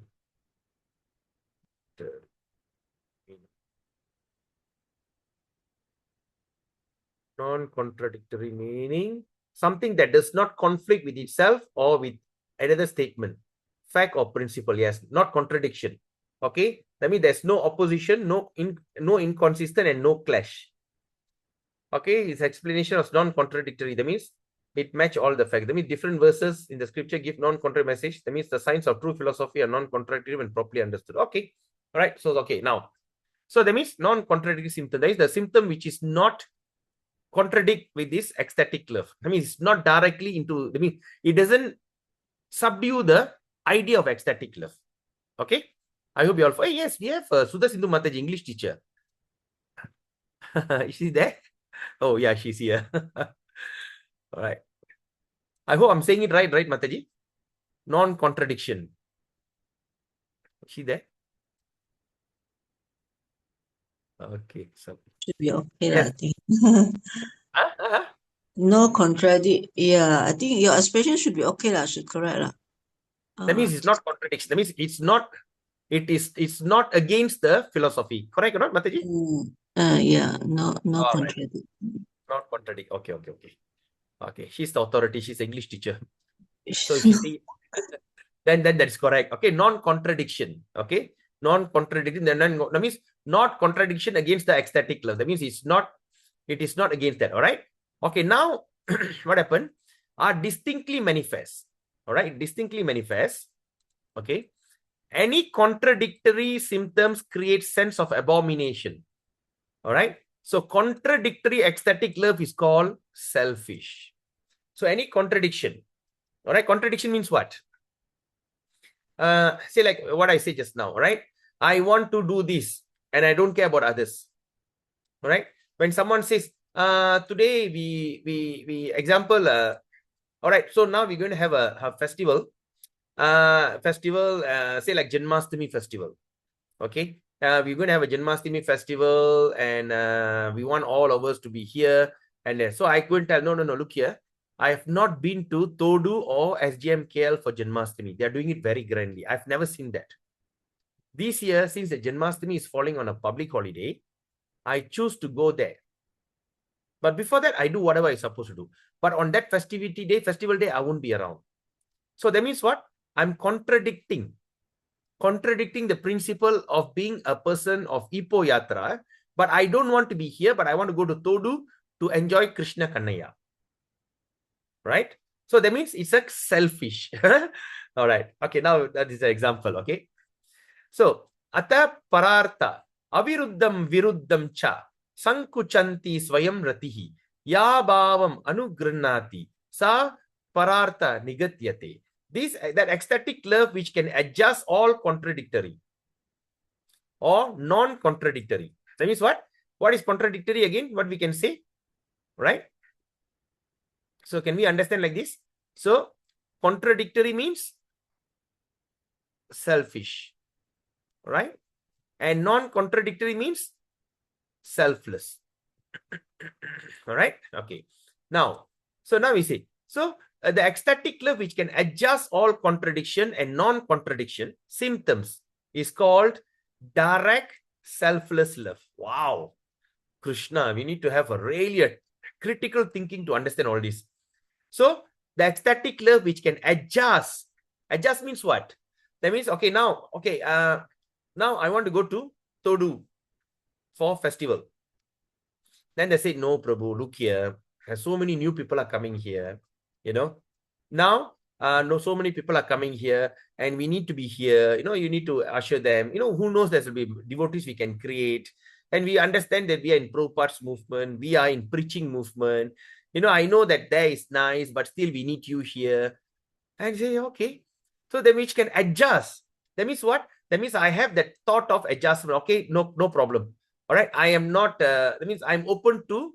Non-contradictory meaning something that does not conflict with itself or with another statement, fact or principle. Yes, not contradiction. Okay, that means there's no opposition, no inconsistent, and no clash. Okay, its explanation of non-contradictory. That means it match all the facts. That means different verses in the scripture give non-contrary message. That means the signs of true philosophy are non-contradictory when properly understood. Okay, all right. So okay, now, so that means non-contradictory symptom. That is the symptom which is not contradict with this ecstatic love. I mean, it's not directly into, I mean, it doesn't subdue the idea of ecstatic love. Okay. I hope you all, yes, we have Sudha Sindhu Mataji, English teacher. Is she there? Oh, yeah, she's here. All right. I hope I'm saying it right, Mataji? Non-contradiction. Is she there? Okay, so Should be okay lah, yes. I think. Uh-huh. No contradict. Yeah, I think your expression should be okay lah, should correct lah. That means it's not contradiction. That means it's not against the philosophy. Correct or not, Mataji? Yeah, no All right. contradict. Not contradict. Okay. Okay. She's the authority. She's the English teacher. So if you see, then that is correct. Okay, non-contradiction. Okay, non-contradiction. Then that means not contradiction against the ecstatic love. That means it is not against that. All right. Okay, now what happened? Are distinctly manifest. All right, distinctly manifest. Okay, any contradictory symptoms create sense of abomination. All right. So contradictory ecstatic love is called selfish. So any contradiction. All right. Contradiction means what? Say like what I say just now, right? I want to do this and I don't care about others. All right. When someone says, today we example, all right, so now we're going to have a festival, say like Janmashtami festival. Okay. We're going to have a Janmashtami festival and we want all of us to be here. And so I couldn't tell, no, look here. I have not been to Todu or SGMKL for Janmashtami. They are doing it very grandly. I've never seen that. This year, since the Janmashtami is falling on a public holiday, I choose to go there. But before that, I do whatever I'm supposed to do. But on that festival day, I won't be around. So that means what? I'm contradicting the principle of being a person of Ipo Yatra, but I don't want to be here, but I want to go to Todu to enjoy Krishna Kannaya. Right? So that means it's a selfish. All right. Okay, now that is an example. Okay. So, ata parartha aviruddham viruddham cha sankuchanti swayam ratihi ya bhavam anugrannati sa parartha nigatyate. That ecstatic love which can adjust all contradictory or non-contradictory. That means what? What is contradictory again? What we can say? Right? So can we understand like this? So contradictory means selfish, right? And non-contradictory means selfless. All right. Okay. Now we see. So the ecstatic love which can adjust all contradiction and non-contradiction symptoms is called direct selfless love. Wow. Krishna, we need to have a really critical thinking to understand all this. So the ecstatic love which can adjust means what? That means, okay, now I want to go to Todu for festival. Then they say, no, Prabhu, look here. So many new people are coming here, Now, so many people are coming here and we need to be here. You need to usher them. Who knows, there will be devotees we can create. And we understand that we are in Prabhupada's movement. We are in preaching movement. I know that there is nice, but still we need you here. And say, okay. So then which can adjust. That means what? That means I have that thought of adjustment. Okay, no problem. All right. I am not, that means I'm open to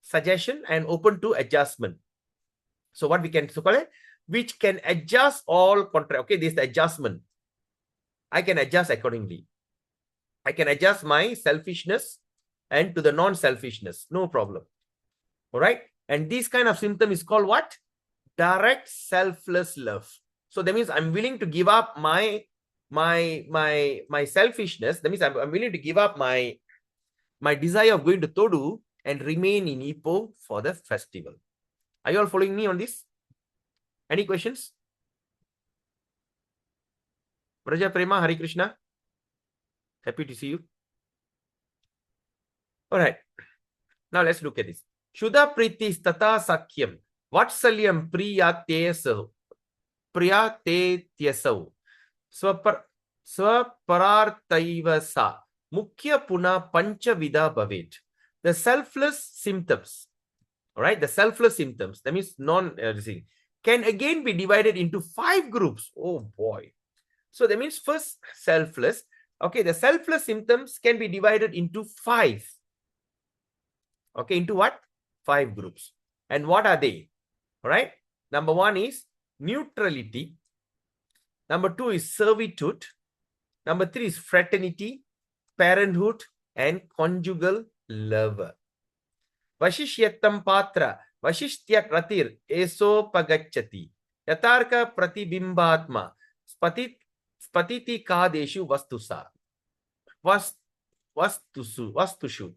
suggestion and open to adjustment. So what we can call it? Which can adjust all contract. Okay, this is the adjustment. I can adjust accordingly. I can adjust my selfishness and to the non-selfishness. No problem. All right. And this kind of symptom is called what? Direct selfless love. So that means I'm willing to give up my selfishness. That means I'm willing to give up my desire of going to Todu and remain in Ipoh for the festival. Are you all following me on this? Any questions? Braja Prema, Hari Krishna. Happy to see you. All right. Now let's look at this. Shuddha Priti Tata Sakyam. Vatsalyam Priyateyasav. Priyatetyasav. Swaparartaiva sa. Mukhya Puna Pancha Vida Bhavet. The selfless symptoms. All right. The selfless symptoms. That means can again be divided into 5 groups. Oh boy. So that means first selfless. Okay. The selfless symptoms can be divided into 5. Okay. Into what? 5 groups. And what are they? All right. Number 1 is neutrality. Number 2 is servitude. Number 3 is fraternity, parenthood, and conjugal love. Vashishyattam patra, Vashishtya ratir, eso pagachati. Yatarka pratibimbatma, spatiti kadeshu vastusa. Vastushu.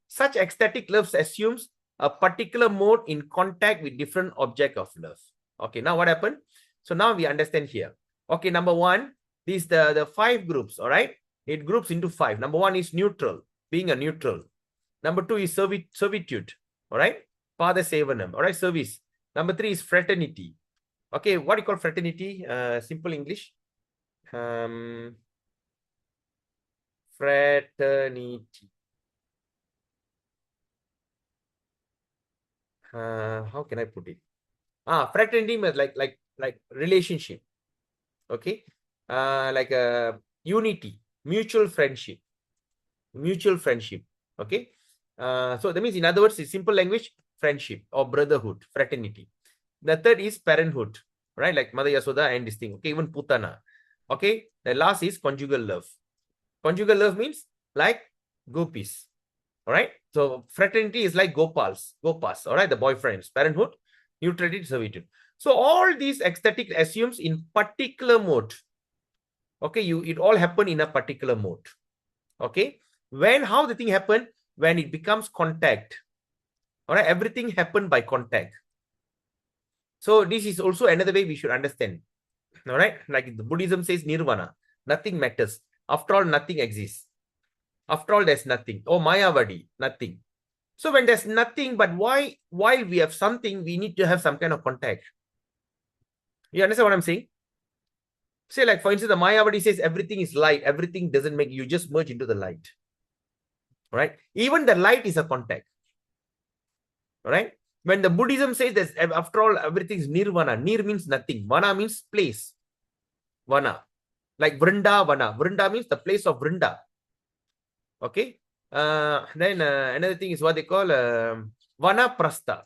Such ecstatic love assumes a particular mode in contact with different object of love. Okay, now what happened? So now we understand here. Okay, number one, these the 5 groups, all right? It groups into 5. Number 1 is neutral, being a neutral. Number 2 is servitude, all right? Father Sevanam, all right, service. Number 3 is fraternity. Okay, what do you call fraternity? Simple English. Fraternity. How can I put it? Fraternity means like relationship. Okay, like a unity, mutual friendship. Okay, so that means, in other words, in simple language, friendship or brotherhood, fraternity. The third is parenthood, right? Like Mother Yasoda and this thing. Okay, even Putana. Okay, the last is conjugal love. Conjugal love means like gopis. All right, so fraternity is like gopas, all right, the boyfriends. Parenthood, neutrality, servitude. So all these ecstatic assumes in particular mode. Okay, it all happen in a particular mode. Okay, how the thing happen? When it becomes contact. All right, everything happened by contact. So this is also another way we should understand. All right, like the Buddhism says nirvana, nothing matters. After all, nothing exists. After all, there's nothing. Oh, Mayavadi, nothing. So when there's nothing, but while we have something, we need to have some kind of contact. You understand what I'm saying? Say, like, for instance, the Mayavadi says everything is light. Everything doesn't make you just merge into the light. Right? Even the light is a contact. Right? When the Buddhism says that after all, everything is nirvana. Nir means nothing. Vana means place. Vana. Like Vrinda Vana. Vrinda means the place of Vrinda. Okay. Then another thing is what they call Vana Prastha.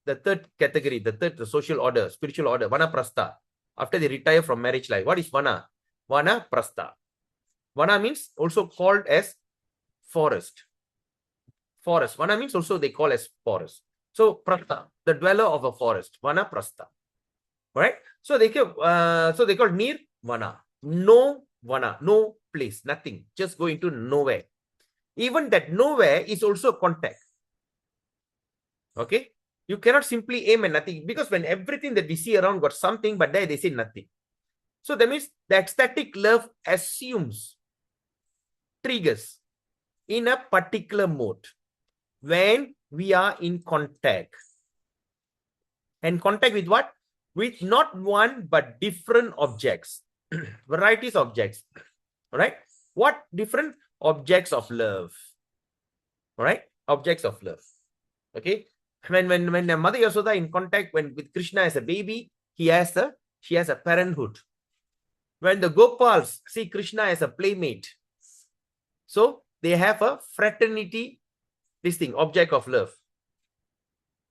The third category, the social order, spiritual order, Vana Prastha. After they retire from marriage life. What is Vana? Vana Prastha. Vana means also called as forest. Forest. Vana means also they call as forest. So Prastha, the dweller of a forest. Vana Prastha. Right? So they call Nir Vana. No Vana, no place, nothing. Just go into nowhere. Even that nowhere is also contact. Okay? You cannot simply aim at nothing, because when everything that we see around got something, but there they say nothing. So that means the ecstatic love assumes, triggers in a particular mode when we are in contact. And contact with what? With not one but different objects, varieties of objects. All right? What different objects of love? All right? Objects of love. Okay? When Mother Yasoda in contact with Krishna as a baby, she has a parenthood. When the Gopals see Krishna as a playmate, so they have a fraternity, this thing, object of love.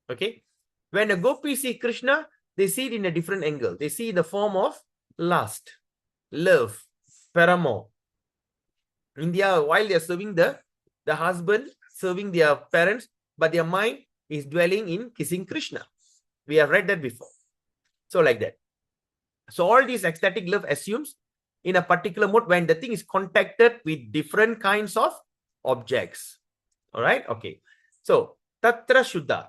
Okay? When a Gopi see Krishna, they see it in a different angle. They see the form of lust, love, paramour. India, while they are serving the husband, serving their parents, but their mind is dwelling in kissing Krishna. We have read that before. So like that. So all these ecstatic love assumes in a particular mode when the thing is contacted with different kinds of objects. All right? Okay. So, tatra shuddha.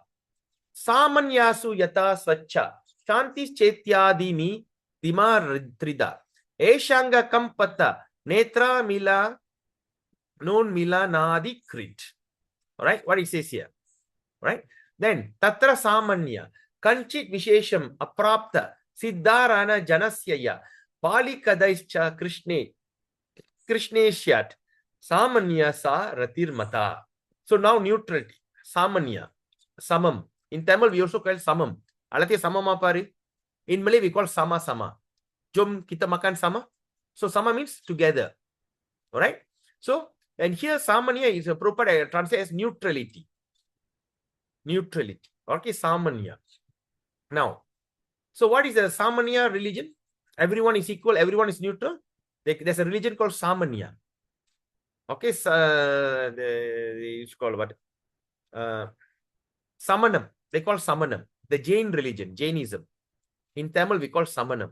Samanyasu yata svacha. Shanti chetyadimi dimatrida. Eshanga kampata. Netra mila non mila nadi krit. All right? What it says here. Right? Then, tatra samanya. Kanchit vishesham aprapta. Siddharana janasyaya. Pali kadaischa Krishneshyat. Samanya sa ratir mata. So now neutrality. Samanya. Samam. In Tamil, we also call samam. Alatya samama pari. In Malay, we call sama. Jom kita makan sama. So sama means together. Alright? So, and here samanya is appropriate. I translate as neutrality. Neutrality. Okay, samanya. Now, so what is the samanya religion? Everyone is equal, everyone is neutral. There's a religion called samanya. Okay, it's called what? Samanam. They call Samanam. The Jain religion, Jainism. In Tamil, we call Samanam.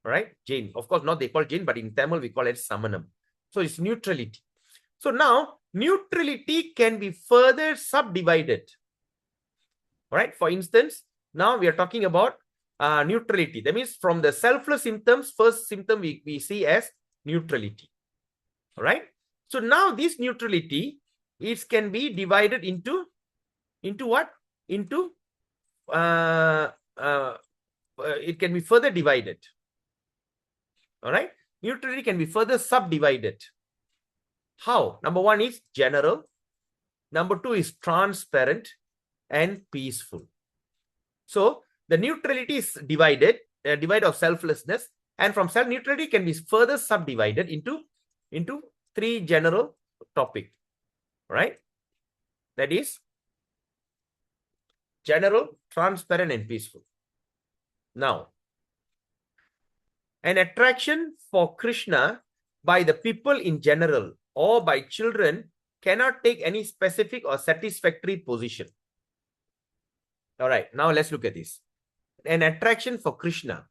Right? Jain. Of course, not they call Jain, but in Tamil, we call it Samanam. So it's neutrality. So now, neutrality can be further subdivided. Right? For instance, now we are talking about neutrality. That means from the selfless symptoms, first symptom we see as neutrality. Right? So now this neutrality, it can be divided into what? Into it can be further divided. All right. Neutrality can be further subdivided. How? Number one is general. Number two is transparent and peaceful. So the neutrality is divided, divide of selflessness, and from self neutrality can be further subdivided into three general topic. Right? That is general, transparent, and peaceful. Now, an attraction for Krishna by the people in general or by children cannot take any specific or satisfactory position. All right, now let's look at this. An attraction for Krishna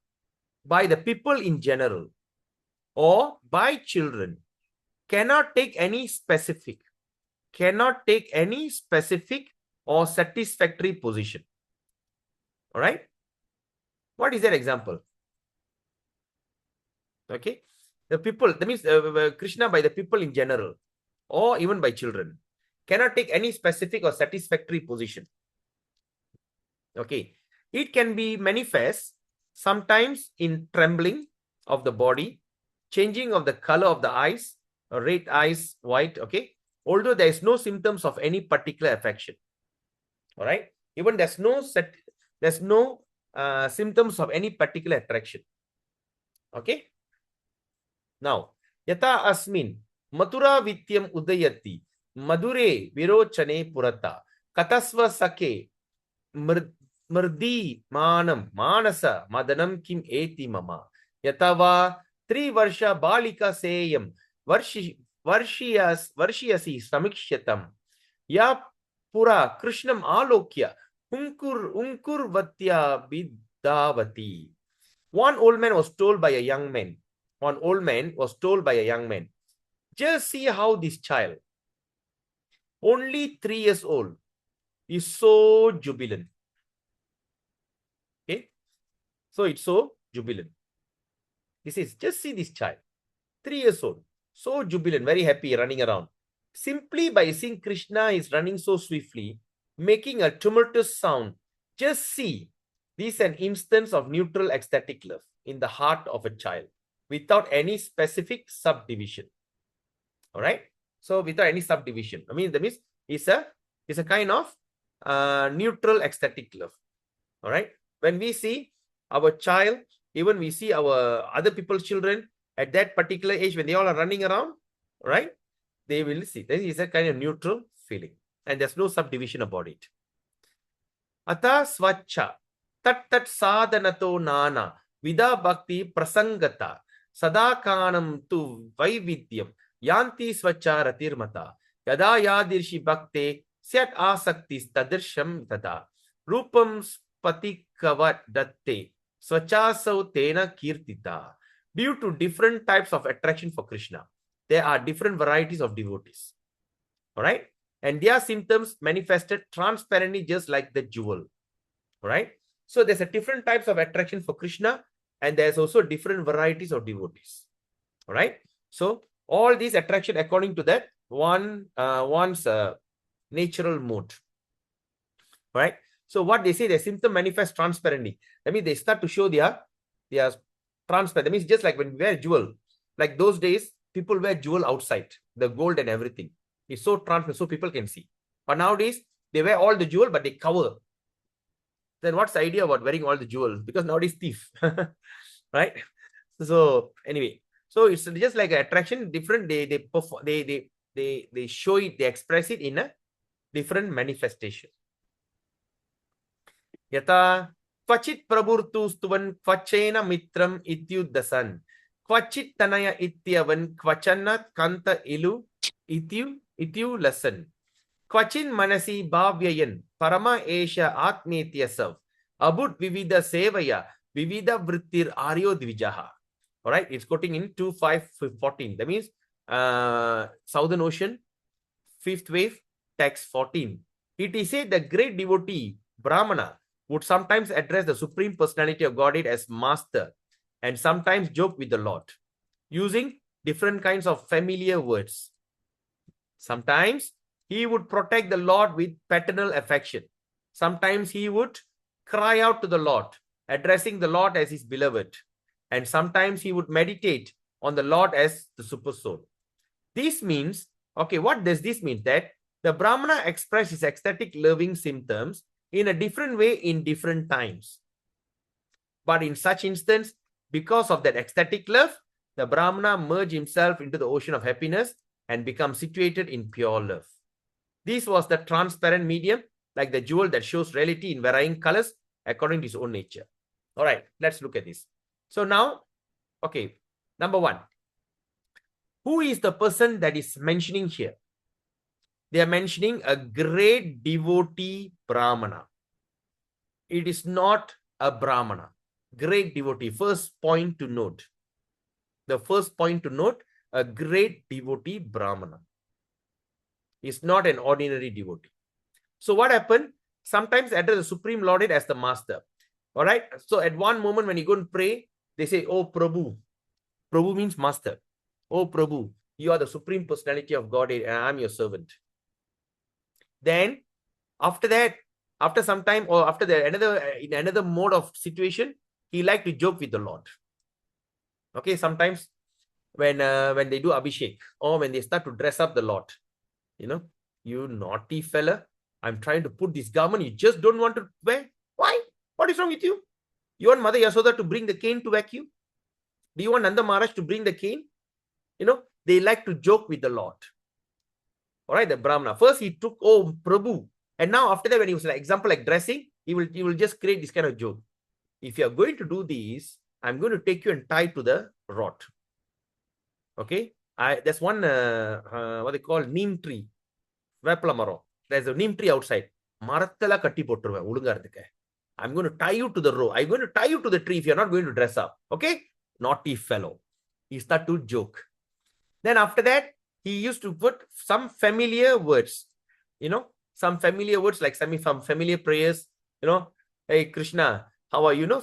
by the people in general or by children cannot take any specific or satisfactory position. All right. What is that example? Okay. The people, that means Krishna by the people in general or even by children cannot take any specific or satisfactory position. Okay. It can be manifest sometimes in trembling of the body, changing of the color of the eyes, red eyes, white. Okay. Although there is no symptoms of any particular affection. All right. Even there's no symptoms of any particular attraction. Okay. Now, yata asmin mathura vityam udayati madure virochane purata katasva sake mrdi manam manasa madanam kim eti mama yatava 3 varsha balika seyam varshiyasi samikshatam ya pura krishnam alokya unkurvatya bidavati. One old man was told by a young man, just see how this child, only 3 years old, is so jubilant. Okay. So it's so jubilant. Just see this child, 3 years old, so jubilant, very happy, running around. Simply by seeing Krishna is running so swiftly, making a tumultuous sound. Just see, this is an instance of neutral ecstatic love in the heart of a child without any specific subdivision. All right. So without any subdivision, I mean, that means it's a kind of neutral ecstatic love. All right. When we see our child, even we see our other people's children at that particular age, when they all are running around, right, they will see. This is a kind of neutral feeling, and there's no subdivision about it. Ata swacha tat sadhanato nana vida bhakti prasangata sadakanam tu vaividyam yanti swacha ratirmata yada yadirshi bhakte syat asaktis tadirsham tada rupam spatikavat datte swachasau tena kirtita. Due to different types of attraction for Krishna, there are different varieties of devotees. All right. And their symptoms manifested transparently, just like the jewel. All right. So there's a different types of attraction for Krishna, and there's also different varieties of devotees. All right. So all these attraction according to that one's natural mood. All right. So what they say, their symptom manifest transparently. That means they start to show their transparent. That means just like when we wear jewel, like those days, people wear jewel outside, the gold and everything. It's so transparent, so people can see. But nowadays, they wear all the jewel, but they cover. Then what's the idea about wearing all the jewel? Because nowadays thief, right? So anyway, so it's just like an attraction, different. They show it, they express it in a different manifestation. Yata Kvachit praburtu stuvan kvachena mitram ityuddasan Kvachit Tanaya Ityavan Kvachanat Kanta Ilu Ityu lesson. Kvachin Manasi Bhavyayan Parama Esha Atmetyasav Abut Vivida Sevaya Vivida Vrittir Aryo Dvijaha. All right, it's quoting in 2:5:14. That means Southern Ocean, fifth wave, text 14. It is said the great devotee, Brahmana, would sometimes address the Supreme Personality of Godhead as Master and sometimes joke with the Lord, using different kinds of familiar words. Sometimes he would protect the Lord with paternal affection. Sometimes he would cry out to the Lord, addressing the Lord as his beloved. And sometimes he would meditate on the Lord as the super soul. This means, okay, what does this mean? That the Brahmana expressed his ecstatic loving symptoms in a different way in different times. But in such instance, because of that ecstatic love, the Brahmana merged himself into the ocean of happiness and become situated in pure love. This was the transparent medium, like the jewel that shows reality in varying colors according to his own nature. All right, let's look at this. So now, okay, number one, who is the person that is mentioning here? They are mentioning a great devotee Brahmana. It is not a Brahmana. Great devotee. First point to note. The first point to note, a great devotee Brahmana. Is not an ordinary devotee. So what happened? Sometimes address the Supreme Lord as the Master. All right. So at one moment when you go and pray, they say, "Oh Prabhu." Prabhu means Master. "Oh Prabhu, you are the Supreme Personality of Godhead and I am your servant." Then after that, after some time or after the in another mode of situation, he liked to joke with the Lord. Okay, sometimes when they do Abhishek or when they start to dress up the Lord, you know, "You naughty fella, I'm trying to put this garment, you just don't want to wear. Why? What is wrong with you? You want Mother Yasoda to bring the cane to whack you? Do you want Nanda Maharaj to bring the cane?" You know, they like to joke with the Lord. All right, the Brahmana. First he took, "Oh Prabhu," and now after that, when he was like example like dressing, he will just create this kind of joke. "If you are going to do this, I'm going to take you and tie to the rod." Okay, there's one what they call neem tree, Vepla maro. There's a neem tree outside. Marattala katti potruven ulunga irudhuke. I'm going to tie you to the rope. I'm going to tie you to the tree if you're not going to dress up. Okay, naughty fellow. He started to joke. Then after that, he used to put some familiar words, you know, some familiar words like some familiar prayers, you know, "Hey Krishna, how are you?" Know,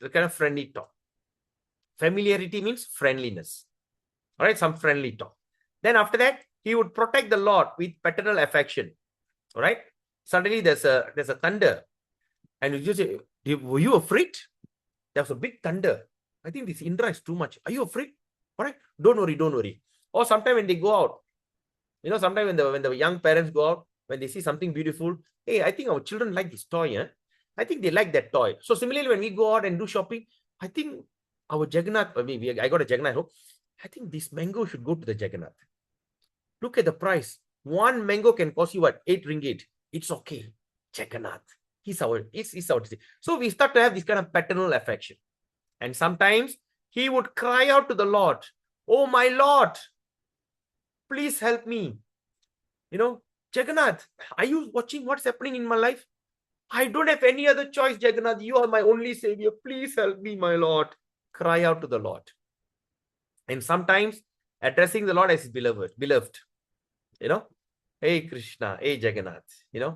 the kind of friendly talk. Familiarity means friendliness. All right, some friendly talk. Then after that, he would protect the Lord with paternal affection. All right. Suddenly there's a thunder, and you just say, "Were you afraid? There was a big thunder. I think this Indra is too much. Are you afraid? All right, don't worry, don't worry." Or sometimes when they go out, you know, sometimes when the young parents go out, when they see something beautiful, "Hey, I think our children like this toy. Eh? I think they like that toy." So similarly, when we go out and do shopping, "I think our Jagannath, I got a Jagannath. I think this mango should go to the Jagannath. Look at the price. One mango can cost you what? 8 ringgit. It's okay. Jagannath. He's our. So we start to have this kind of paternal affection. And sometimes he would cry out to the Lord, "Oh my Lord, please help me. You know, Jagannath, are you watching what's happening in my life? I don't have any other choice, Jagannath. You are my only savior. Please help me, my Lord." Cry out to the Lord. And sometimes addressing the Lord as his beloved. You know, "Hey Krishna, hey Jagannath." You know,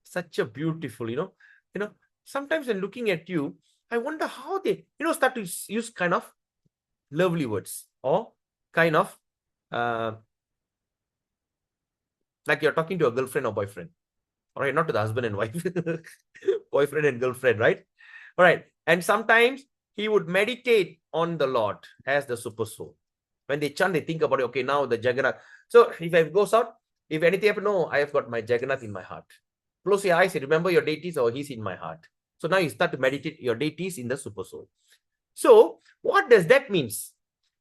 such a beautiful, you know, sometimes when looking at you, I wonder how they, start to use kind of lovely words or kind of like you're talking to a girlfriend or boyfriend. All right, not to the husband and wife, boyfriend and girlfriend, right? All right. And sometimes he would meditate on the Lord as the super soul. When they chant, they think about it. Okay, now the Jagannath. So if I goes out, if anything happens, no, I have got my Jagannath in my heart. Close your eyes, remember your deities or he's in my heart. So now you start to meditate your deities in the super soul. So what does that mean?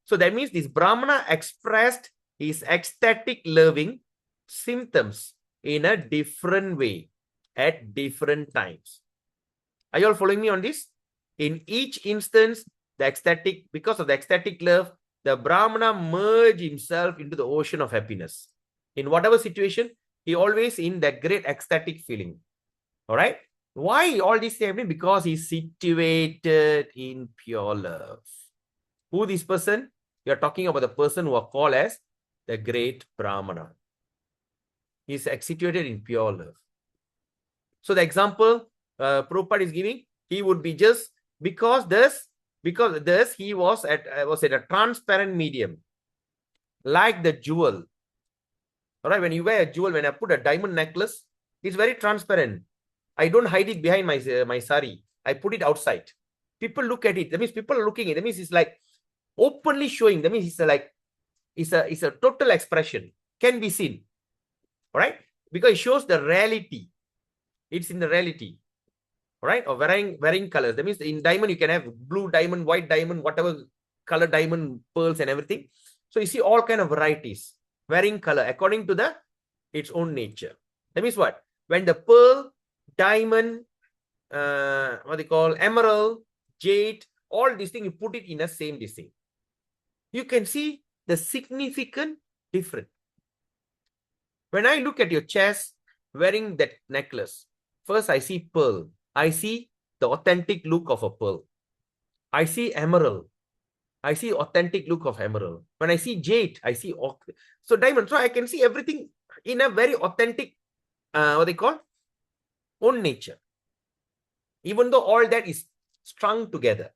So that means this Brahmana expressed his ecstatic loving symptoms in a different way at different times. Are you all following me on this? In each instance, because of the ecstatic love, the Brahmana merged himself into the ocean of happiness. In whatever situation, he always in that great ecstatic feeling. All right. Why all this happening? Because he's situated in pure love. Who this person? You are talking about the person who are called as the great Brahmana. He's situated in pure love. So the example Prabhupada is giving, he would be just because he was at a transparent medium, like the jewel. All right, when you wear a jewel, when I put a diamond necklace, it's very transparent. I don't hide it behind my sari. I put it outside. People look at it. That means people are looking at it. That means it's like openly showing. That means it's a total expression. Can be seen. All right? Because it shows the reality. It's in the reality. All right? Or varying colors. That means in diamond, you can have blue diamond, white diamond, whatever color diamond, pearls and everything. So you see all kind of varieties. Varying color according to its own nature. That means what? When the pearl, diamond, what they call emerald, jade, all these things, you put it in the same thing. You can see the significant difference. When I look at your chest wearing that necklace, first I see pearl. I see the authentic look of a pearl. I see emerald. I see authentic look of emerald. When I see jade, I see so diamond. So I can see everything in a very authentic, what they call, own nature. Even though all that is strung together,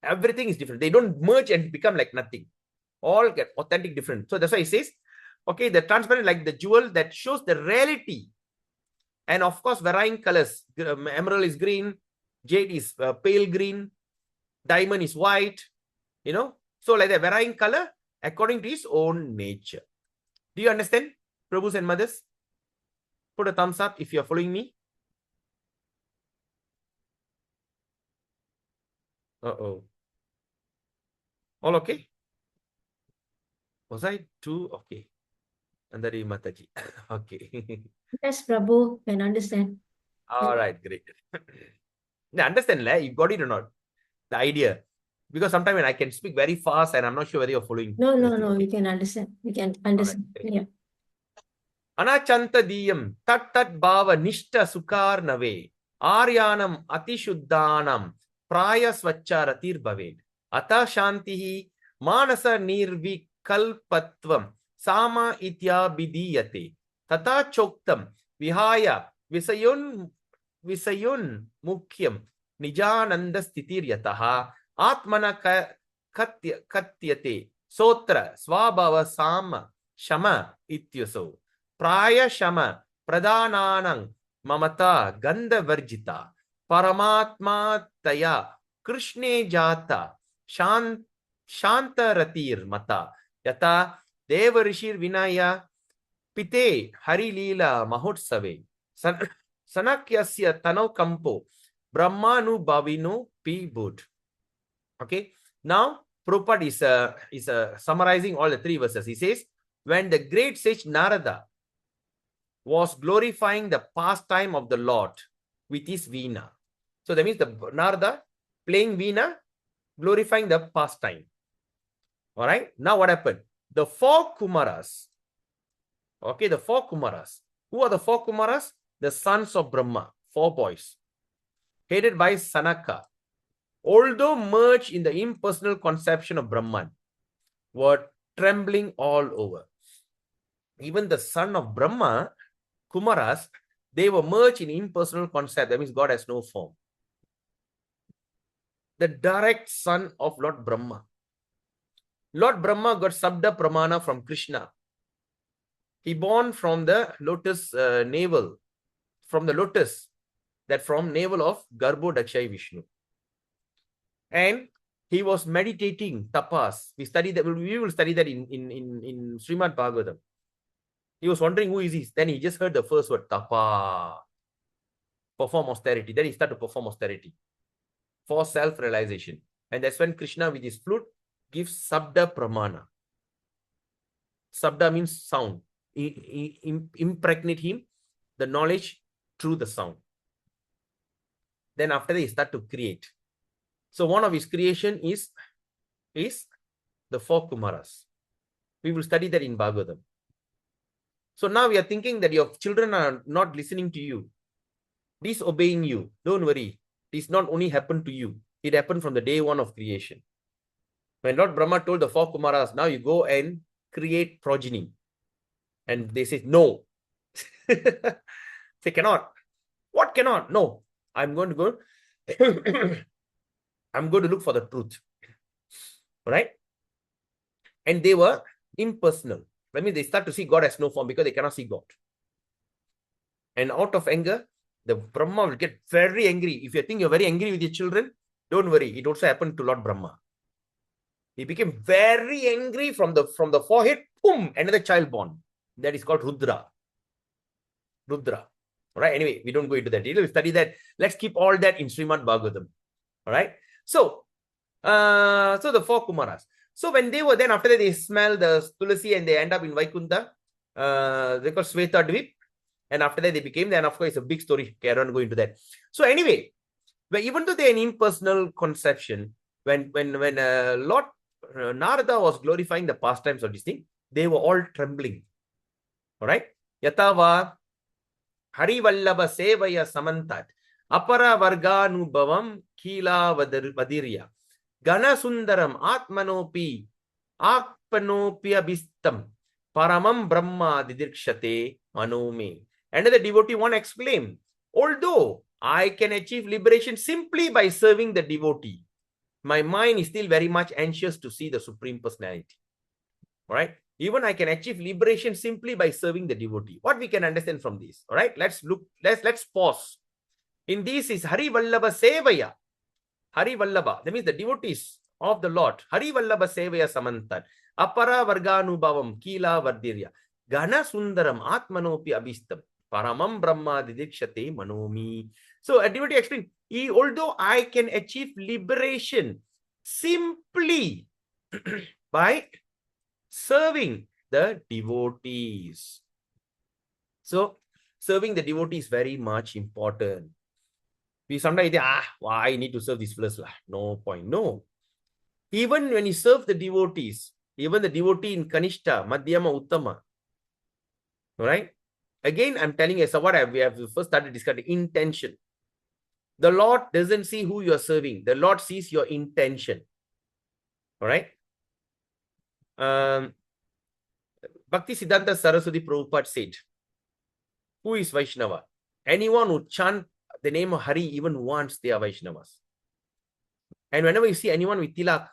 everything is different. They don't merge and become like nothing. All get authentic different. So that's why he says, okay, the transparent like the jewel that shows the reality. And of course, varying colors. Emerald is green, jade is pale green, diamond is white, you know. So like that, varying color according to his own nature. Do you understand, Prabhus and mothers? Put a thumbs up if you are following me. Uh-oh. All okay? Was I too? Okay. Andari Mataji. Okay. Yes, Prabhu, can understand. All right, great. Now, understand, you got it or not? The idea. Because sometimes when I can speak very fast and I'm not sure whether you're following. No, Okay. we can understand. We can understand. Right. Yeah. Anachanta diyam tat bhava nishta sukar nave aryanam atishuddhanam praya swacharatir bhaved ata shantihi manasa nirvikalpatvam sama itya bidiyate tata choktam vihaya visayun mukhyam nijananda stitir yataha atmana katyate sotra swabhava sama shama ityuso Praya Shama Pradhananang Mamata Gandha Varjita Paramatma Taya Krishne Jata Shanta Ratir Mata Yata Devarishir Vinaya Pite Hari Leela Mahotsave Sanakyasya Tano Kampo Brahmanu Bhavinu P. Bud. Okay. Now Prabhupada is summarizing all the three verses. He says, when the great sage Narada was glorifying the pastime of the Lord with his veena. So that means the Narada playing veena, glorifying the pastime. All right. Now what happened? The four Kumaras. Okay, the four Kumaras. Who are the four Kumaras? The sons of Brahma, 4 boys, headed by Sanaka. Although merged in the impersonal conception of Brahman, were trembling all over. Even the son of Brahma, Kumaras, they were merged in impersonal concept. That means God has no form. The direct son of Lord Brahma. Lord Brahma got Sabda Pramana from Krishna. He born from the lotus navel, from the lotus, that from navel of Garbho Dakshai Vishnu. And he was meditating tapas. We will study that in Srimad Bhagavatam. He was wondering who is this. Then he just heard the first word, tapa. Perform austerity. Then he started to perform austerity for self-realization. And that's when Krishna with his flute gives Sabda Pramana. Sabda means sound. Impregnate him the knowledge through the sound. Then after that, he started to create. So one of his creation is the 4 Kumaras. We will study that in Bhagavatam. So now we are thinking that your children are not listening to you, disobeying you. Don't worry. This not only happened to you. It happened from the day one of creation. When Lord Brahma told the 4 Kumaras, now you go and create progeny. And they say, no. Say, cannot. What cannot? No. I'm going to go. I'm going to look for the truth. Right? And they were impersonal. That means they start to see God as no form because they cannot see God. And out of anger, the Brahma will get very angry. If you think you're very angry with your children, don't worry. It also happened to Lord Brahma. He became very angry from the forehead. Boom! Another child born. That is called Rudra. Rudra. All right. Anyway, we don't go into that detail. We study that. Let's keep all that in Srimad Bhagavatam. All right. So the 4 Kumaras. So when they were then, after that, they smell the Tulasi and they end up in Vaikuntha. They call Sweta Dvip. And after that, they became, then of course, it's a big story. Okay, I don't go into that. So anyway, but even though they're an impersonal conception, when Lord Narada was glorifying the pastimes of this thing, they were all trembling. All right? Yatava Hari Vallabha Sevaya Samantat Apara Varganubhavam Kila Vadirya Gana Sundaram Atmanopi Akpanopi Abhistam Paramam Brahma Didirkshate Manome. Another devotee one exclaimed, although I can achieve liberation simply by serving the devotee, my mind is still very much anxious to see the Supreme Personality. All right? Even I can achieve liberation simply by serving the devotee. What we can understand from this? All right? Let's pause. In this is Hari Vallabha Sevaya. Hari Vallabha. That means the devotees of the Lord. Hari Vallabha Sevaya Samantat. Apara Varganubhavam Kila Vardirya. Gana Sundaram Atmanopi Abhistam. Paramam Brahma Didikshate Manomi. So a devotee explained, although I can achieve liberation simply by serving the devotees. So serving the devotee is very much important. We sometimes think, why I need to serve this fellows? No point. No. Even when you serve the devotees, even the devotee in Kanishta, Madhyama, Uttama, all right? Again, I'm telling you, so what we have first started discussing intention. The Lord doesn't see who you are serving. The Lord sees your intention. All right? Bhakti Siddhanta Saraswati Prabhupada said, who is Vaishnava? Anyone who chant the name of Hari even once, they are Vaishnavas. And whenever you see anyone with tilak,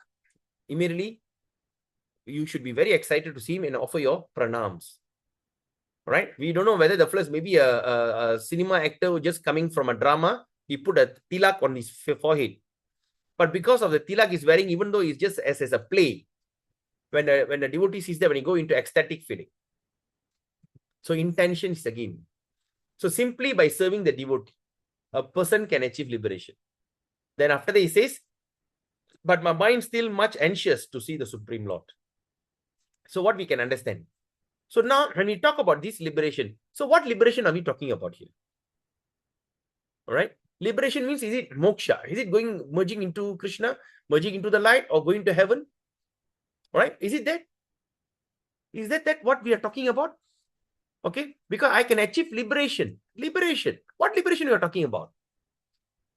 immediately you should be very excited to see him and offer your pranams. Right? We don't know whether the fellow is maybe a cinema actor just coming from a drama. He put a tilak on his forehead. But because of the tilak he's wearing, even though it's just as a play, when the devotee sees that, when he go into ecstatic feeling. So intention is again. So simply by serving the devotee, a person can achieve liberation. Then after that he says, but my mind still much anxious to see the Supreme Lord. So what we can understand? So now when we talk about this liberation, so what liberation are we talking about here? All right. Liberation means, is it moksha? Is it merging into Krishna, merging into the light, or going to heaven? All right. Is it that? Is that what we are talking about? Okay. Because I can achieve liberation. Liberation. What liberation we are talking about?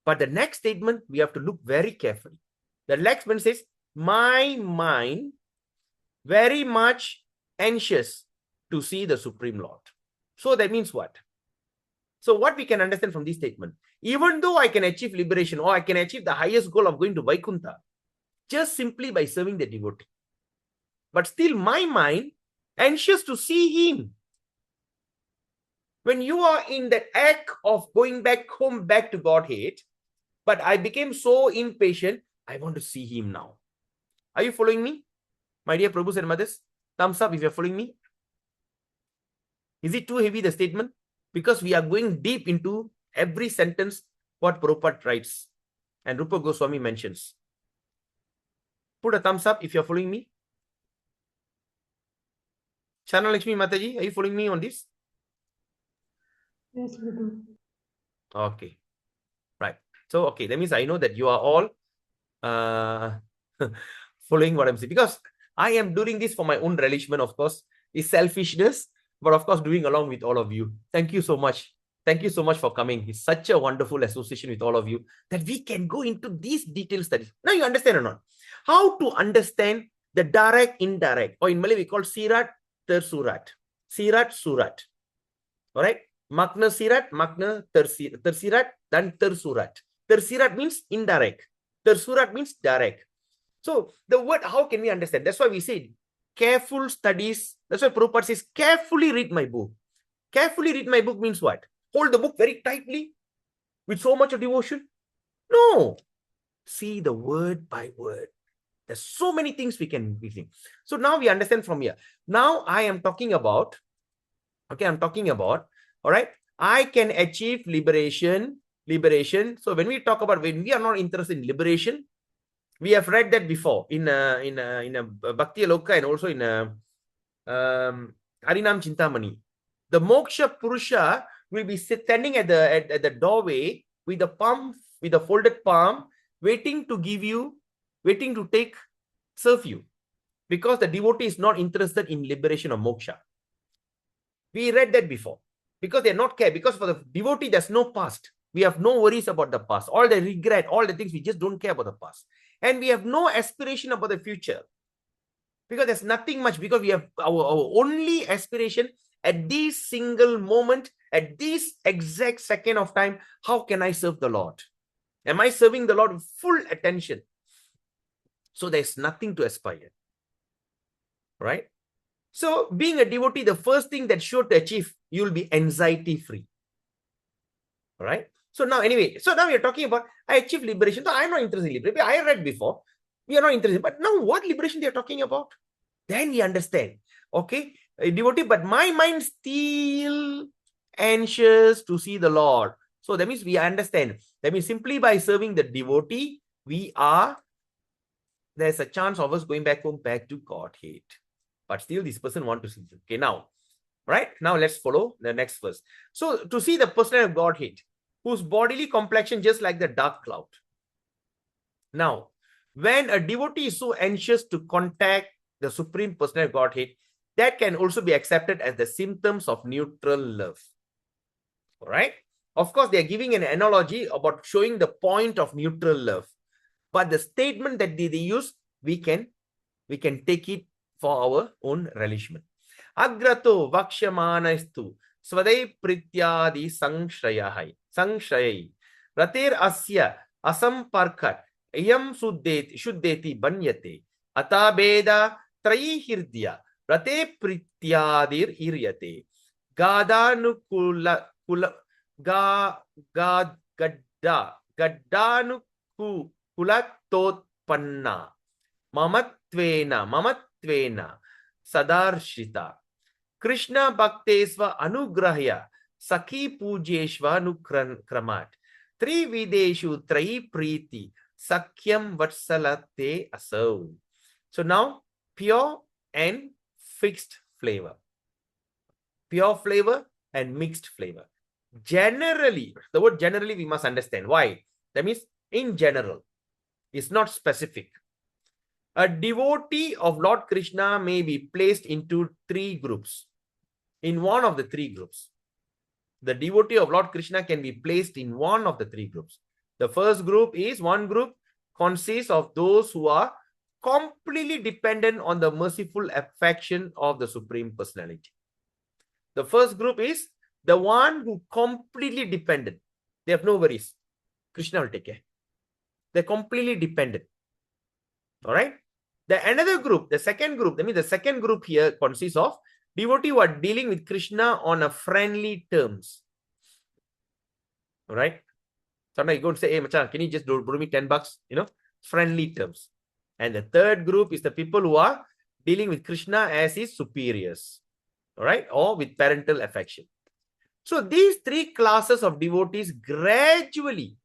But the next statement, we have to look very carefully. The next one says, my mind very much anxious to see the Supreme Lord. So that means what? So what we can understand from this statement, even though I can achieve liberation or I can achieve the highest goal of going to Vaikuntha, just simply by serving the devotee, but still my mind anxious to see him. When you are in the act of going back home, back to Godhead, but I became so impatient, I want to see him now. Are you following me? My dear Prabhus and mothers, thumbs up if you're following me. Is it too heavy, the statement? Because we are going deep into every sentence what Prabhupada writes and Rupa Goswami mentions. Put a thumbs up if you're following me. Chana Lakshmi Mataji, are you following me on this? Yes, Prabhu. Okay. Right. So, okay, that means I know that you are all uh, following what I'm saying, because I am doing this for my own relishment, of course, is selfishness, but of course doing along with all of you. Thank you so much. Thank you so much for coming. It's such a wonderful association with all of you that we can go into these detailed studies. Now you understand or not? How to understand the direct, indirect, or in Malay we call sirat, tersurat. Sirat, surat. All right? Makna sirat, makna tersirat, dan tersurat. Tersirat means indirect. Tersurat means direct. So the word, how can we understand? That's why we say careful studies. That's why Prabhupada says, carefully read my book. Carefully read my book means what? Hold the book very tightly with so much of devotion? No. See the word by word. There's so many things we can be thinking. So now we understand from here. Now I am talking about, okay, I'm talking about, all right, I can achieve liberation. So when we talk about, when we are not interested in liberation, we have read that before in a Bhakti Aloka and also in Harinam Chintamani. The Moksha Purusha will be standing at the doorway with the folded palm, waiting to give you, waiting to serve you, because the devotee is not interested in liberation or moksha. We read that before, because they're not care. Because for the devotee, there's no past. We have no worries about the past. All the regret, all the things, we just don't care about the past. And we have no aspiration about the future, because there's nothing much, because we have our only aspiration at this single moment, at this exact second of time. How can I serve the Lord? Am I serving the Lord with full attention? So there's nothing to aspire, right? So being a devotee, the first thing that sure to achieve, you will be anxiety free. All right. So now, anyway, so now we are talking about, I achieve liberation. So I'm not interested in liberation. I read before. We are not interested. But now what liberation they are talking about? Then we understand. Okay, a devotee, but my mind still anxious to see the Lord. So that means we understand. That means simply by serving the devotee, there's a chance of us going back home, back to Godhead. But still this person wants to see. Okay, now, right? Now let's follow the next verse. So to see the personality of Godhead, whose bodily complexion just like the dark cloud. Now, when a devotee is so anxious to contact the Supreme Personality of Godhead, that can also be accepted as the symptoms of neutral love. All right? Of course, they are giving an analogy about showing the point of neutral love. But the statement that they use, we can take it for our own relishment. Agrato vakshyamanaistu svadai prityadi sangshrayai rater asya asamparkat yam shuddeti banyate atabeda trayi hirdya rate prityadir iryate gadanukula kulatotpanna mamattvena sadarshita Krishna bhaktesva anugrahya sakhi pujeshva anukramat trivideshu trayi priti sakyam vatsalate asau. So now pure and fixed flavor, pure flavor and mixed flavor. Generally, the word generally we must understand. Why? That means in general. It's not specific. A devotee of Lord Krishna may be placed into three groups. In one of the three groups. The devotee of Lord Krishna can be placed in one of the three groups. The first group is, one group consists of those who are completely dependent on the merciful affection of the Supreme Personality. The first group is the one who completely dependent. They have no worries. Krishna will take care. They're completely dependent. All right. Another group, the second group, that means the second group here consists of devotees who are dealing with Krishna on a friendly terms. All right. Sometimes you go and say, hey, Machan, can you just borrow me $10? Friendly terms. And the third group is the people who are dealing with Krishna as his superiors. All right. Or with parental affection. So these three classes of devotees gradually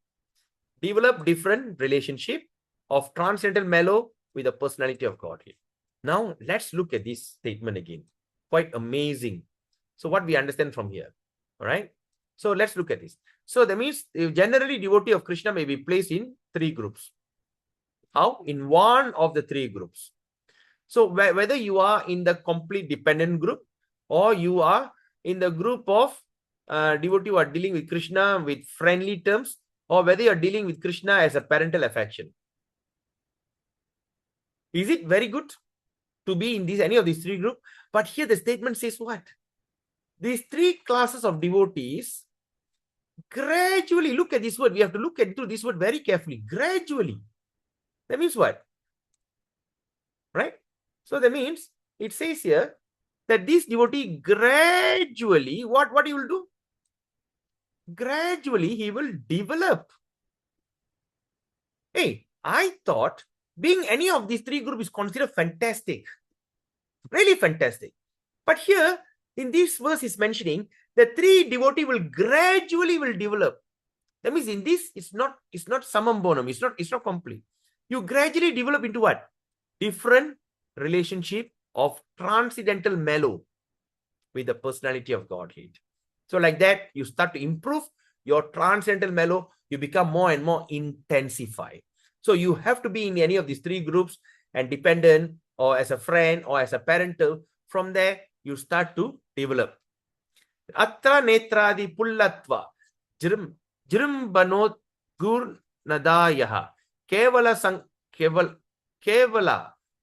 develop different relationship of transcendental mellow with the personality of Godhead. Now, let's look at this statement again. Quite amazing. So what we understand from here, all right? So let's look at this. So that means generally devotee of Krishna may be placed in three groups. How? In one of the three groups. So whether you are in the complete dependent group or you are in the group of devotee who are dealing with Krishna with friendly terms, or whether you are dealing with Krishna as a parental affection. Is it very good to be in any of these three groups? But here the statement says what? These three classes of devotees gradually, look at this word. We have to look into this word very carefully. Gradually. That means what? Right? So that means it says here that this devotee gradually, what he will do? Gradually he will develop. Hey, I thought being any of these three groups is considered fantastic. Really fantastic. But here in this verse is mentioning the three devotee will gradually develop. That means in this it's not summum bonum, it's not complete. You gradually develop into what? Different relationship of transcendental mellow with the personality of Godhead. So like that, you start to improve your transcendental mellow, you become more and more intensified. So you have to be in any of these three groups and dependent or as a friend or as a parental. From there, you start to develop. Atra netradi pullatva jirimbanot gur nadayaha kevala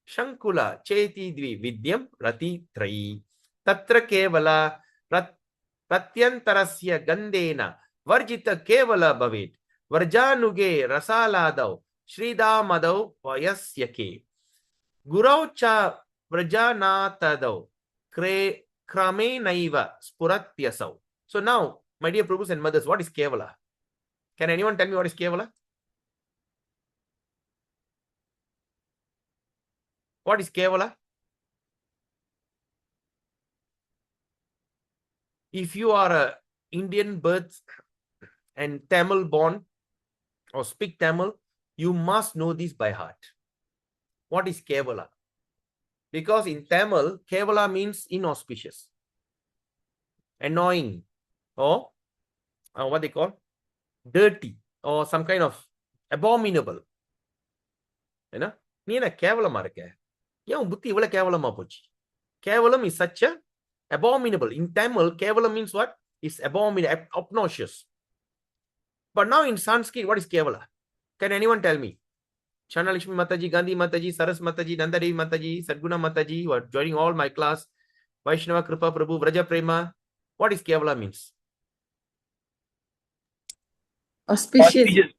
shankula cheti dvi vidyam rati trayi tatra kevala pratyantarasya gandena varjita kevala bhavet varjanuge rasaladav shridamadav vayasyake gurau cha vrajanatadav kramenaiva spuratyasau. So now, my dear Prabhus and mothers, what is kevala? Can anyone tell me what is kevala? What is kevala? If you are a Indian birth and Tamil born or speak Tamil, you must know this by heart. What is kevala? Because in Tamil, kevala means inauspicious, annoying, or what they call dirty, or some kind of abominable. You know? நீ என்ன கேவலமா இருக்க? ஏன் புத்தி இவ்வளவு கேவலமா போச்சு? Kevalam is such a abominable. In Tamil, kevalam means what? It's abominable, obnoxious. But now in Sanskrit, what is kevala? Can anyone tell me? Chanalakshmi Mataji, Gandhi Mataji, Saras Mataji, Nandadevi Mataji, Sadguna Mataji, who are joining all my class, Vaishnava Kripa Prabhu, Vraja Prema. What is kevala means? Auspicious.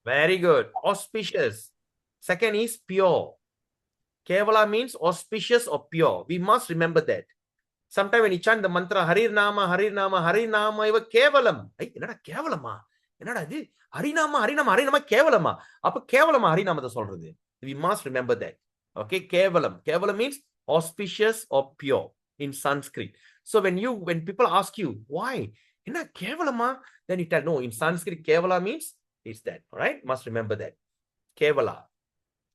Very good. Auspicious. Second is pure. Kevala means auspicious or pure. We must remember that. Sometimes when you chant the mantra, Harir Nama, Harir Nama, Harir Nama, eva kevalam. Hey, enada kevalama? Enada adu? Harinama, Harinama, Harinama, kevalama. Appa kevalama, Harinama da solradhu. We must remember that. Okay, kevalam. Kevalam means auspicious or pure in Sanskrit. So when people ask you, why? Enna kevalama? Then you tell, no, in Sanskrit, kevala means it's that. All right, must remember that. Kevala.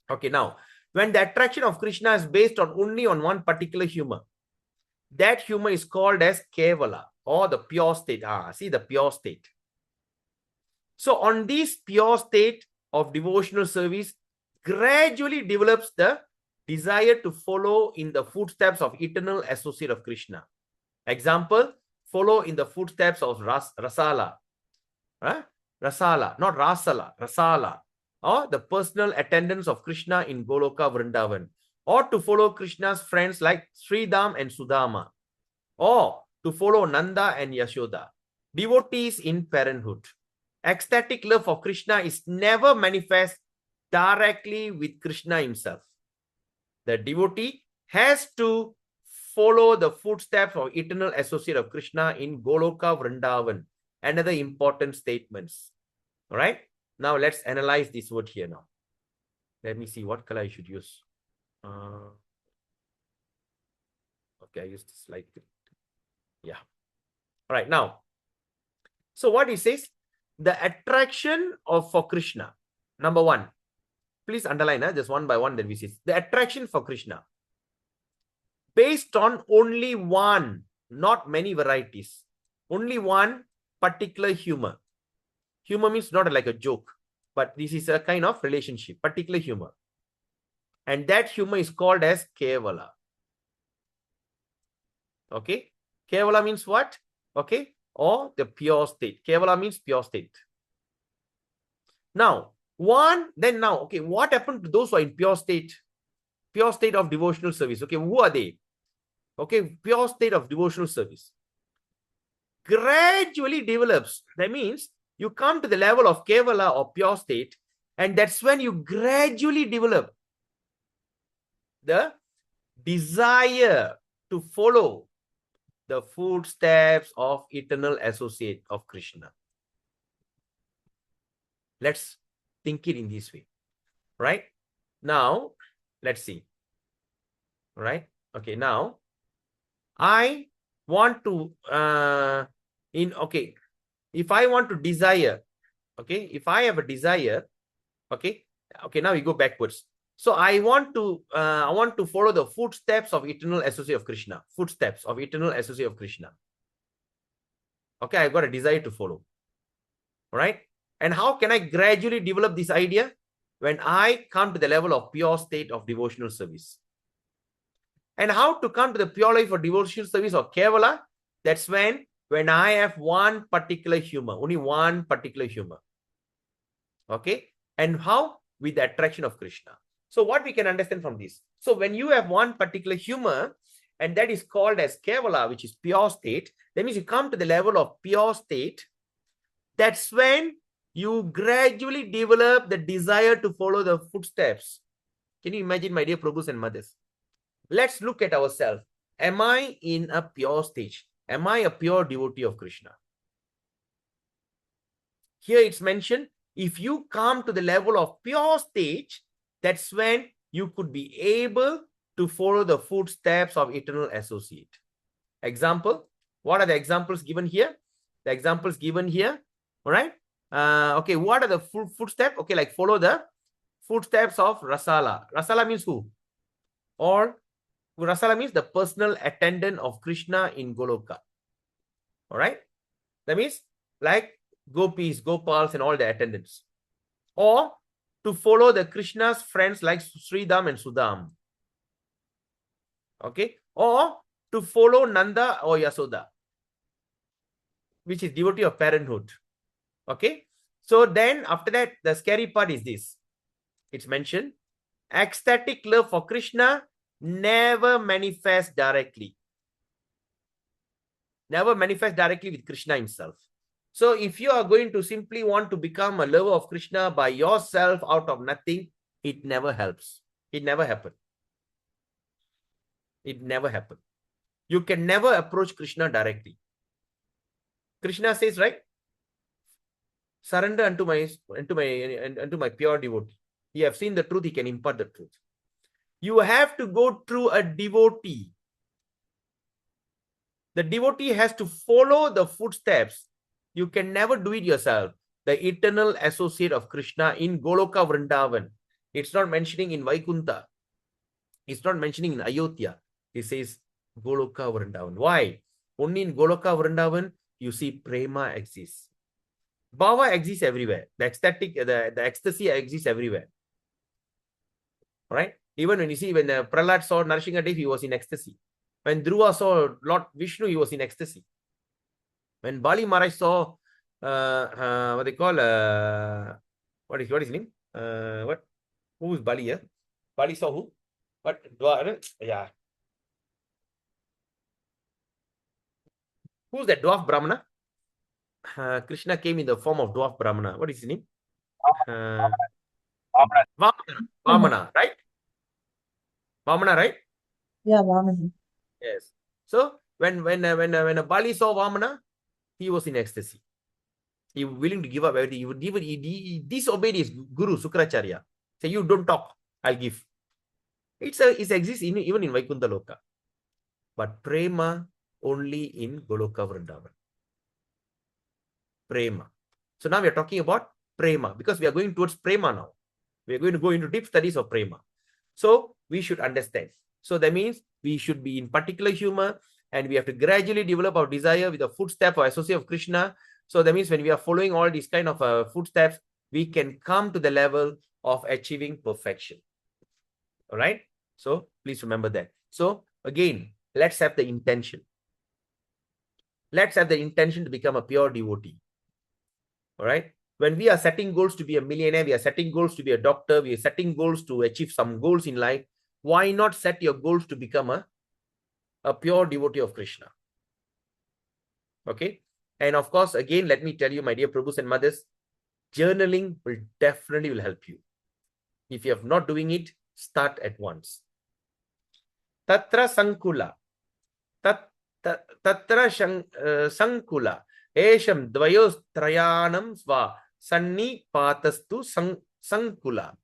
Okay, now, when the attraction of Krishna is based only on one particular humor, that humor is called as kevala or the pure state. See the pure state. So on this pure state of devotional service, gradually develops the desire to follow in the footsteps of eternal associate of Krishna. Example, follow in the footsteps of Rasala. Rasala, not Rasala, Rasala. Or the personal attendants of Krishna in Goloka Vrindavan. Or to follow Krishna's friends like Sridham and Sudama. Or to follow Nanda and Yashoda. Devotees in parenthood. Ecstatic love for Krishna is never manifest directly with Krishna himself. The devotee has to follow the footsteps of eternal associate of Krishna in Goloka Vrindavan. Another important statements. All right. Now let's analyze this word here now. Let me see what color I should use. Okay, I use this light. Yeah. All right, now. So what he says, the attraction for Krishna. Number one, please underline just one by one that we see. The attraction for Krishna. Based on only one, not many varieties. Only one particular humor. Humor means not like a joke. but this is a kind of relationship, particular humor. And that humor is called as Kevala. Okay. Kevala means what? Okay. Or the pure state. Kevala means pure state. Now, okay, what happened to those who are in pure state? Pure state of devotional service. Okay, who are they? Okay, pure state of devotional service. Gradually develops. That means you come to the level of Kevala or pure state, and that's when you gradually develop the desire to follow the footsteps of eternal associate of Krishna. Let's think it in this way, right? Now, let's see, right? Okay, now I want to, if I want to desire, okay, if I have a desire, okay, now we go backwards. So I want to follow the footsteps of eternal associate of Krishna. Footsteps of eternal associate of Krishna. Okay, I've got a desire to follow. All right. And how can I gradually develop this idea? When I come to the level of pure state of devotional service. And how to come to the pure life of devotional service or Kevala? That's when I have one particular humor, only one particular humor. Okay. And how? With the attraction of Krishna. So what we can understand from this? So when you have one particular humor, and that is called as Kevala, which is pure state, that means you come to the level of pure state. That's when you gradually develop the desire to follow the footsteps. Can you imagine, my dear Prabhus and mothers? Let's look at ourselves. Am I in a pure stage? Am I a pure devotee of Krishna? Here it's mentioned, if you come to the level of pure stage, that's when you could be able to follow the footsteps of eternal associate. Example, what are the examples given here? The examples given here, all right? Okay, what are the footsteps? Okay, like follow the footsteps of Rasala. Rasala means who? Or Rasala means the personal attendant of Krishna in Goloka. All right? That means like gopis, gopals, and all the attendants. Or to follow the Krishna's friends like Sridham and Sudam. Okay? Or to follow Nanda or Yasoda, which is devotee of parenthood. Okay? So then after that, the scary part is this. It's mentioned, ecstatic love for Krishna never manifests directly. Never manifests directly with Krishna himself. So if you are going to simply want to become a lover of Krishna by yourself out of nothing, it never helps. It never happened. It never happened. You can never approach Krishna directly. Krishna says, right? Surrender unto my pure devotee. He have seen the truth, he can impart the truth. You have to go through a devotee. The devotee has to follow the footsteps. You can never do it yourself. The eternal associate of Krishna in Goloka Vrindavan. It's not mentioning in Vaikunta. It's not mentioning in Ayodhya. It says Goloka Vrindavan. Why? Only in Goloka Vrindavan, you see prema exists. Bhava exists everywhere. The ecstatic, the ecstasy exists everywhere. Right? Even when you see, when Prahlad saw Narasimhadev, he was in ecstasy. When Dhruva saw Lord Vishnu, he was in ecstasy. When Bali Maharaj saw, what they call, what is his name? Who is Bali here? Bali saw who? What? Yeah. Who's that dwarf Brahmana? Krishna came in the form of dwarf Brahmana. What is his name? Vamana, right? Vamana, right? Yeah, Vamana. Yes. So when a Bali saw Vamana, he was in ecstasy. He was willing to give up everything. He disobeyed his guru Sukracharya. Say, you don't talk, I'll give. It exists even in Vaikuntha Loka. But prema only in Goloka Vrindavan. Prema. So now we are talking about prema because we are going towards prema now. We are going to go into deep studies of prema. So we should understand. So that means we should be in particular humor and we have to gradually develop our desire with the footstep or associate of Krishna. So that means when we are following all these kind of footsteps, we can come to the level of achieving perfection. All right. So please remember that. So again, let's have the intention. Let's have the intention to become a pure devotee. All right. When we are setting goals to be a millionaire, we are setting goals to be a doctor, we are setting goals to achieve some goals in life. Why not set your goals to become a pure devotee of Krishna? Okay. And of course, again, let me tell you, my dear Prabhus and mothers, journaling will definitely help you. If you are not doing it, start at once. Tatra sankula. Tatra sankula. Esham dvayostrayanam sva sanni patastu sankula.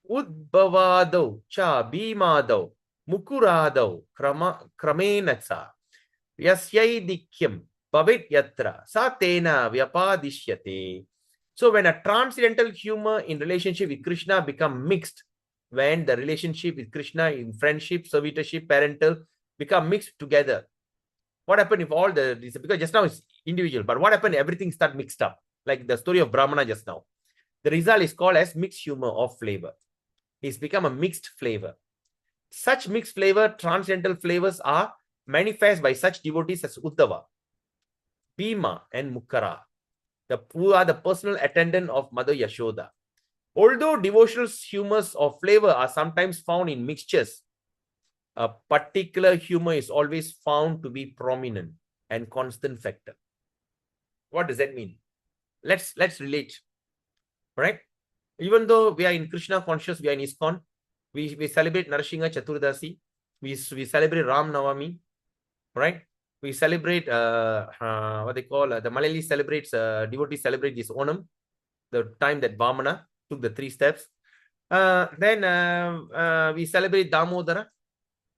Udbhavadau cha bhimadau mukuradau kramenatsa yasyai dikyam bhavit yatra satena vyapadishyate. So when a transcendental humor in relationship with Krishna become mixed, when the relationship with Krishna in friendship, servitorship, parental become mixed together, what happened if all the, because just now it's individual, but what happened if everything start mixed up? Like the story of Brahmana just now. The result is called as mixed humor of flavor. It's become a mixed flavor. Such mixed flavor, transcendental flavors are manifest by such devotees as Uddhava, Bhima, and Mukara, who are the personal attendant of Mother Yashoda. Although devotional humors of flavor are sometimes found in mixtures, a particular humor is always found to be prominent and constant factor. What does that mean? Let's relate. Right? Even though we are in Krishna conscious, we are in ISKCON, we celebrate Narasingha Chaturdasi, we celebrate Ram Navami, right? We celebrate what they call the Malayali celebrates devotees celebrate this Onam, the time that Vamana took the 3 steps. Then we celebrate Damodara,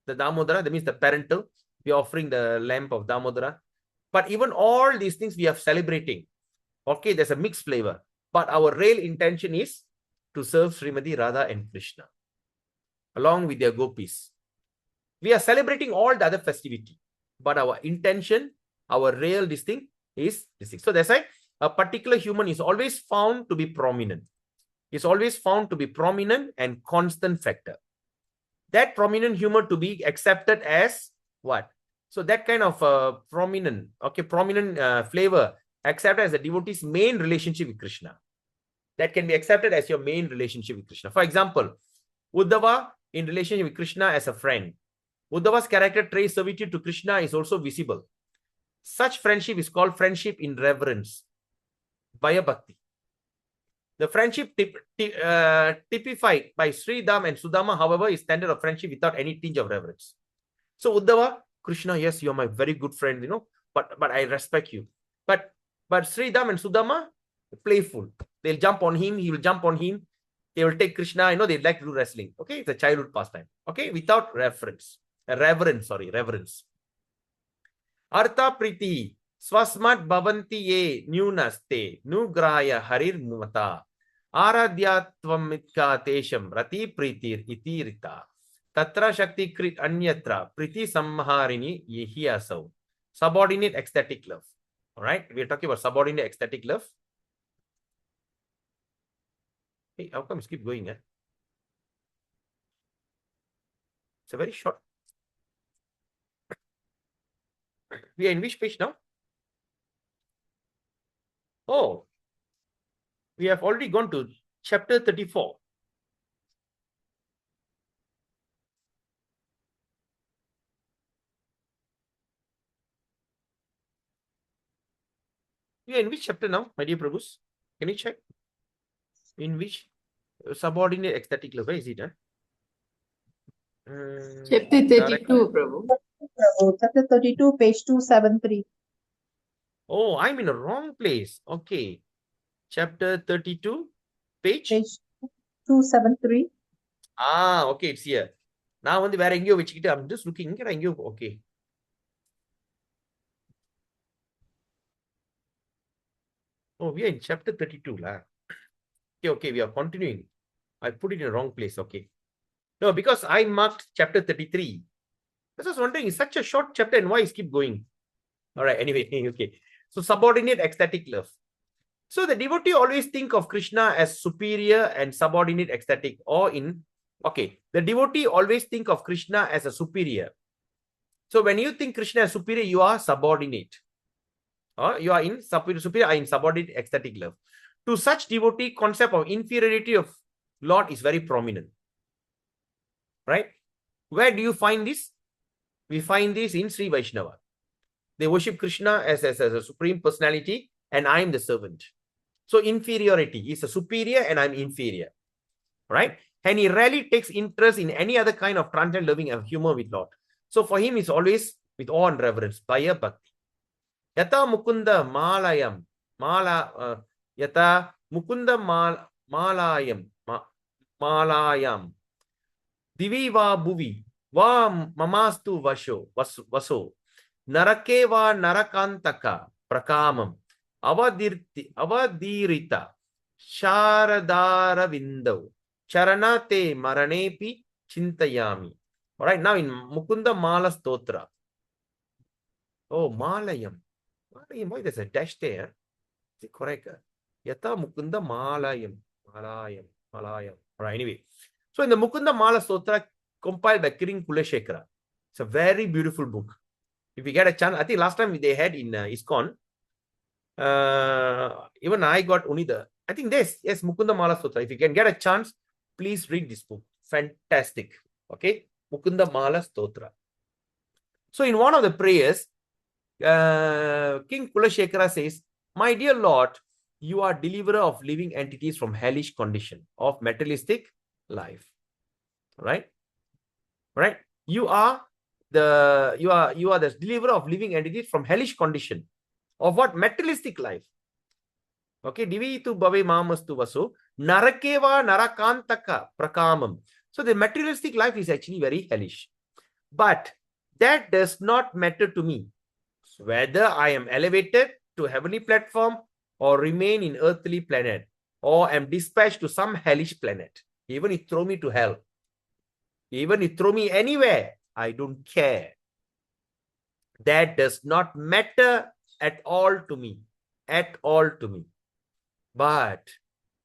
the Damodara, that means the parental. We are offering the lamp of Damodara. But even all these things we are celebrating. Okay, there's a mixed flavor. But our real intention is to serve Srimati Radha and Krishna along with their gopis. We are celebrating all the other festivity, but our intention, our real distinct is this. So that's why a particular human is always found to be prominent. It's always found to be prominent and constant factor. That prominent humor to be accepted as what? So that kind of prominent flavor accepted as the devotee's main relationship with Krishna. That can be accepted as your main relationship with Krishna. For example, Uddhava in relationship with Krishna as a friend. Uddhava's character trait servitude to Krishna is also visible. Such friendship is called friendship in reverence, Vaya Bhakti. The friendship typified by Sridham and Sudama, however, is standard of friendship without any tinge of reverence. So Uddhava, Krishna, yes, you are my very good friend, you know, but I respect you. But Sridham and Sudama, playful. They'll jump on him, he will jump on him. They will take Krishna, you know, they like to do wrestling. Okay, it's a childhood pastime. Okay, without reverence. Artha Priti, Swasmat Bhavanti Ye Nunaste, Nugraya Harir Mumata, Aradhyatwamitka Tesham, Rati Pritir Itirita, Tatra Shakti Krit Anyatra, Priti Samharini Yehi Asau. Subordinate ecstatic love. All right, we're talking about subordinate ecstatic love. Hey, how come keep going? It's a very short. We are in which page now? Oh, we have already gone to chapter 34. We are in which chapter now, my dear Prabhus? Can you check? In which subordinate ecstatic love? Where is it? Chapter 32, Prabhu. Chapter 32, page 273. Oh, I'm in a wrong place. Okay. Chapter 32, page? Page 273. Ah, okay, it's here. Now, on the where I'm just looking. Okay. Oh, we are in chapter 32. Okay, we are continuing. I put it in the wrong place. Okay. No, because I marked chapter 33. I was wondering, it's such a short chapter and why is keep going? All right, anyway, okay. So subordinate ecstatic love. So the devotee always think of Krishna as superior and subordinate ecstatic, or the devotee always think of Krishna as a superior. So when you think Krishna as superior, you are subordinate. Or you are in superior or in subordinate ecstatic love. To such devotee, concept of inferiority of Lord is very prominent. Right? Where do you find this? We find this in Sri Vaishnava. They worship Krishna as a supreme personality, and I am the servant. So inferiority is a superior and I'm inferior. Right? And he rarely takes interest in any other kind of transient loving and humor with Lord. So for him, it's always with awe and reverence, bhaya bhakti. Yata mukunda malayam, yata mukunda malayam, divi va bhuvi, va mamastu vaso, narake va narakantaka prakamam, avadirita, sharadara vindau, charanate maranepi chintayami. All right, now in Mukunda Mala Stotra. Oh, Malayam. Why there's a dash there? Is it correct? Yata Mukunda Malayam. Malayam. All right, anyway. So in the Mukunda Mala Stotra, compiled by Kirin Kuleshekara. It's a very beautiful book. If you get a chance, I think last time they had in ISKCON, even I got only I think yes, Mukunda Mala Stotra. If you can get a chance, please read this book. Fantastic. Okay, Mukunda Mala Stotra. So in one of the prayers, King Kulashekara says, "My dear Lord, you are deliverer of living entities from hellish condition of materialistic life." Right? Right? You are the deliverer of living entities from hellish condition of what? Materialistic life. Okay, divi tu bhave mamastu vaso, narakeva narakantaka prakamam. So the materialistic life is actually very hellish. But that does not matter to me. Whether I am elevated to heavenly platform or remain in earthly planet or am dispatched to some hellish planet, even if you throw me to hell, even if you throw me anywhere, I don't care. That does not matter at all to me. At all to me. But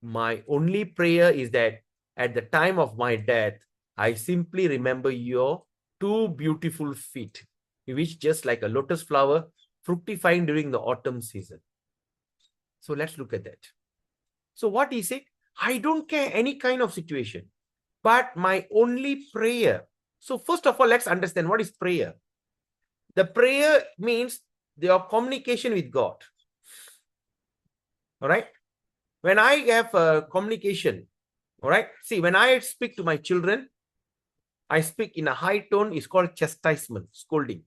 my only prayer is that at the time of my death, I simply remember your two beautiful feet, which just like a lotus flower fructifying during the autumn season. So let's look at that. So what he said, I don't care any kind of situation, but my only prayer. So first of all, let's understand what is prayer. The prayer means your communication with God. All right. When I have a communication, all right. See, when I speak to my children, I speak in a high tone. It's called chastisement, scolding.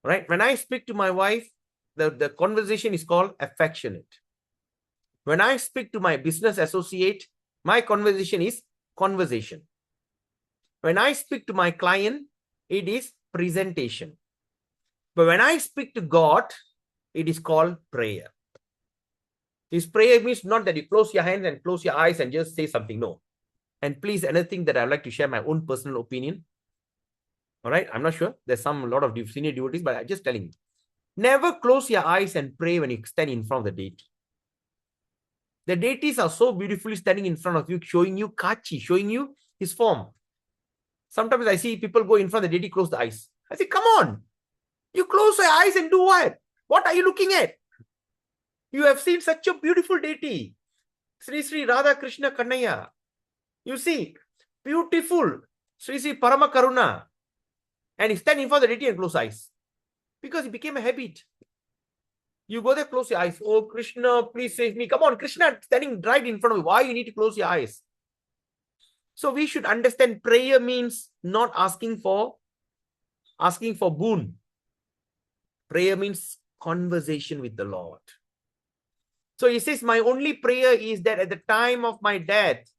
All right. When I speak to my wife, the conversation is called affectionate. When I speak to my business associate, my conversation is conversation. When I speak to my client, it is presentation. But when I speak to God, it is called prayer. This prayer means not that you close your hands and close your eyes and just say something. No. And please, anything that I'd like to share my own personal opinion. All right. I'm not sure. There's a lot of senior devotees, but I'm just telling you. Never close your eyes and pray when you stand in front of the deity. The deities are so beautifully standing in front of you, showing you Kachi, showing you his form. Sometimes I see people go in front of the deity, close the eyes. I say, come on. You close your eyes and do what? What are you looking at? You have seen such a beautiful deity. Sri Sri Radha Krishna Kannaya. You see, beautiful. Sri Sri Parama Karuna. And he stand in front of the deity and close eyes. Because it became a habit. You go there, close your eyes. Oh, Krishna, please save me. Come on, Krishna standing right in front of you. Why you need to close your eyes? So we should understand prayer means not asking for boon. Prayer means conversation with the Lord. So he says, my only prayer is that at the time of my death,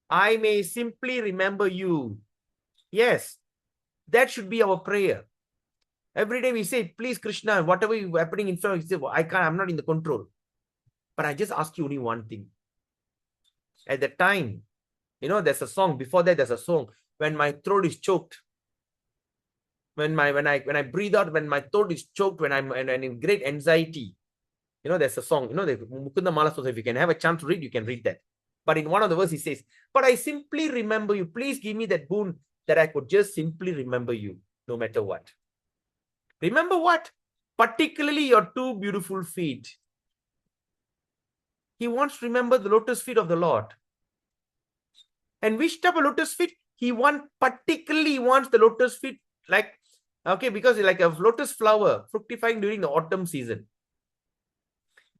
I may simply remember you. Yes, that should be our prayer. Every day we say, please, Krishna, whatever is happening in front of you, I'm not in the control. But I just ask you only one thing. At the time, there's a song. Before that, there's a song. When my throat is choked. When I breathe out, when my throat is choked, when I'm in great anxiety. You know, there's a song, you know, the Mukunda Mala Stotram. If you can have a chance to read, you can read that. But in one of the verses, he says, but I simply remember you. Please give me that boon that I could just simply remember you, no matter what. Remember what? Particularly your two beautiful feet. He wants to remember the lotus feet of the Lord. And which type of lotus feet? He particularly wants the lotus feet, like, okay, because it's like a lotus flower fructifying during the autumn season.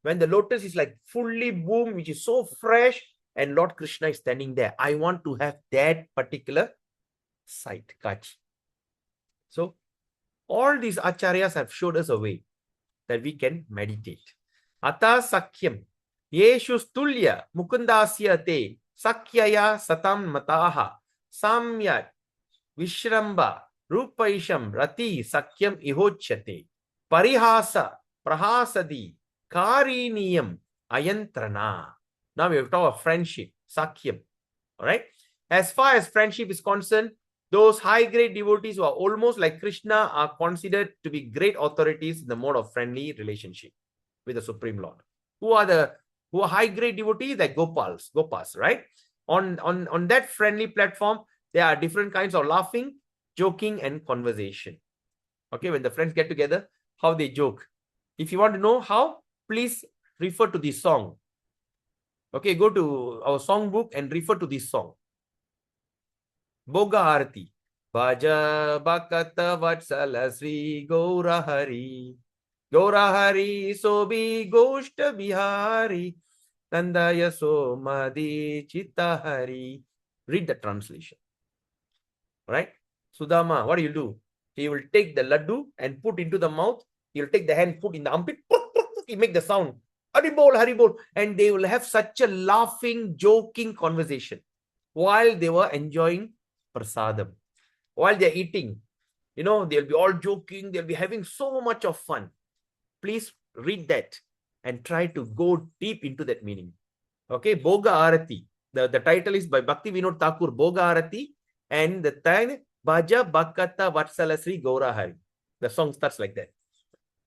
When the lotus is like fully bloom, which is so fresh, and Lord Krishna is standing there. I want to have that particular sight, Kach. So, all these acharyas have showed us a way that we can meditate. Ata sakyam yeshu stulya mukundasya te sakyaya satam mataha samyat vishramba rupaisham rati sakyam ihochyate parihasa prahasadi kariniyam ayantrana. Now we have talked about friendship, sakyam. All right. As far as friendship is concerned, those high-grade devotees who are almost like Krishna are considered to be great authorities in the mode of friendly relationship with the Supreme Lord. Who are high-grade devotees? Like Gopas, right? On that friendly platform, there are different kinds of laughing, joking, and conversation. Okay, when the friends get together, how they joke. If you want to know how, please refer to this song. Okay, go to our song book and refer to this song. Boga Arati. Bhaja Bhakata Vatsala Sri Gaura Hari. Gaura Hari Sobi Goshta Bihari. Nanda Yasomadi Chitta Hari. Read the translation. Right? Sudama, what do you do? He will take the laddu and put into the mouth. He will take the hand, put in the armpit. He make the sound. Haribol, Haribol. And they will have such a laughing, joking conversation while they were enjoying prasadam. While they're eating, you know, they'll be all joking. They'll be having so much of fun. Please read that and try to go deep into that meaning. Okay, Boga Arati. The title is by Bhakti Vinod Thakur, Boga Arati. And the time, Bhaja Bhakata Vatsala Sri Gaura Hari. The song starts like that.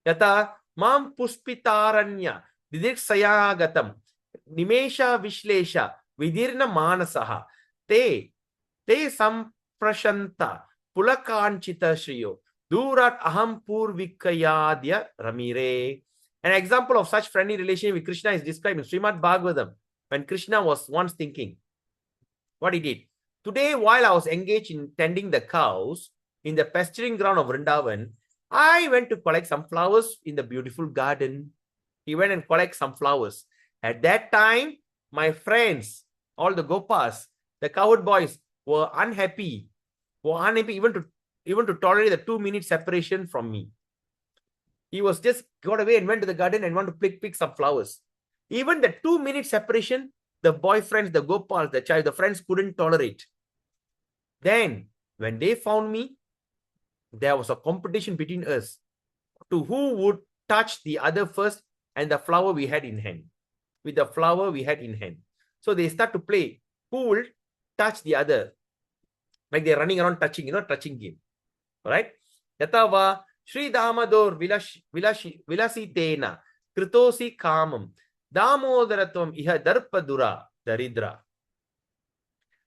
Yata Mam Puspitaranya Didiksayagatam Nimesha Vishlesha Vidirna Manasaha Te Samprashanta Pulakanchita Shriyo Durat Aham Purvikayadya Ramire. An example of such friendly relation with Krishna is described in Srimad Bhagavatam, when Krishna was once thinking what he did. Today, while I was engaged in tending the cows in the pasturing ground of Vrindavan, I went to collect some flowers in the beautiful garden. He went and collected some flowers. At that time, my friends, all the Gopas, the cowherd boys, were unhappy even to tolerate the 2-minute separation from me. He was just got away and went to the garden and wanted to pick some flowers. Even the 2-minute separation, the boyfriends, the Gopals, the friends couldn't tolerate. Then, when they found me, there was a competition between us to who would touch the other first and the flower we had in hand. With the flower we had in hand. So they start to play who will touch the other. Like they're running around touching, touching game. Alright? Yatava Sri Damador Vilasitena Kritosi Kamam Damodaratvam Iha Darpadura Daridra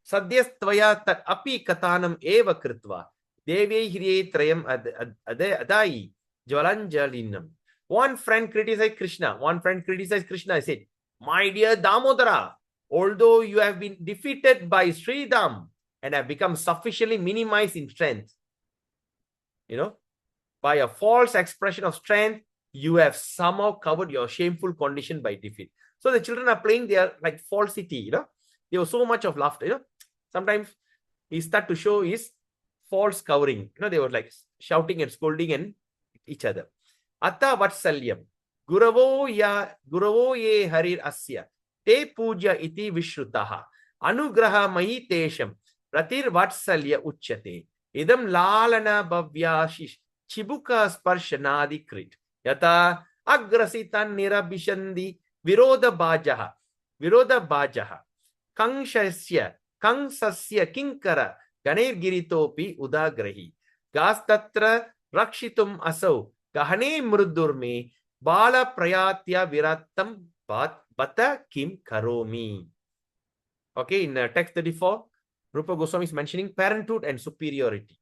Sadyastvaya Tat Api Katanam Eva Kritva Devi Hriye Trayam Adai Jwalanjalinam. One friend criticized Krishna. I said, my dear Damodara, although you have been defeated by Sri Dam and have become sufficiently minimized in strength, by a false expression of strength, you have somehow covered your shameful condition by defeat. So the children are playing their like falsity, There was so much of laughter, Sometimes he start to show his false covering. They were like shouting and scolding and each other. Atta Vatsalyam. Guravo ye harir asya. Te puja iti vishrutaha. Anugraha mahi tesham. Pratir Vatsalya uchyate. Idam lalana bhavyashish. Chibuka sparshanadi krit. Yata agrasitan nirabishandi. Viroda bajaha. Kangsasya kinkara. Ganer giritopi udagrahi. Gastatra rakshitum asau. Kahane mrudurme Bala prayatya viratam bata kim karomi. Okay, in text 34, Rupa Goswami is mentioning parenthood and superiority.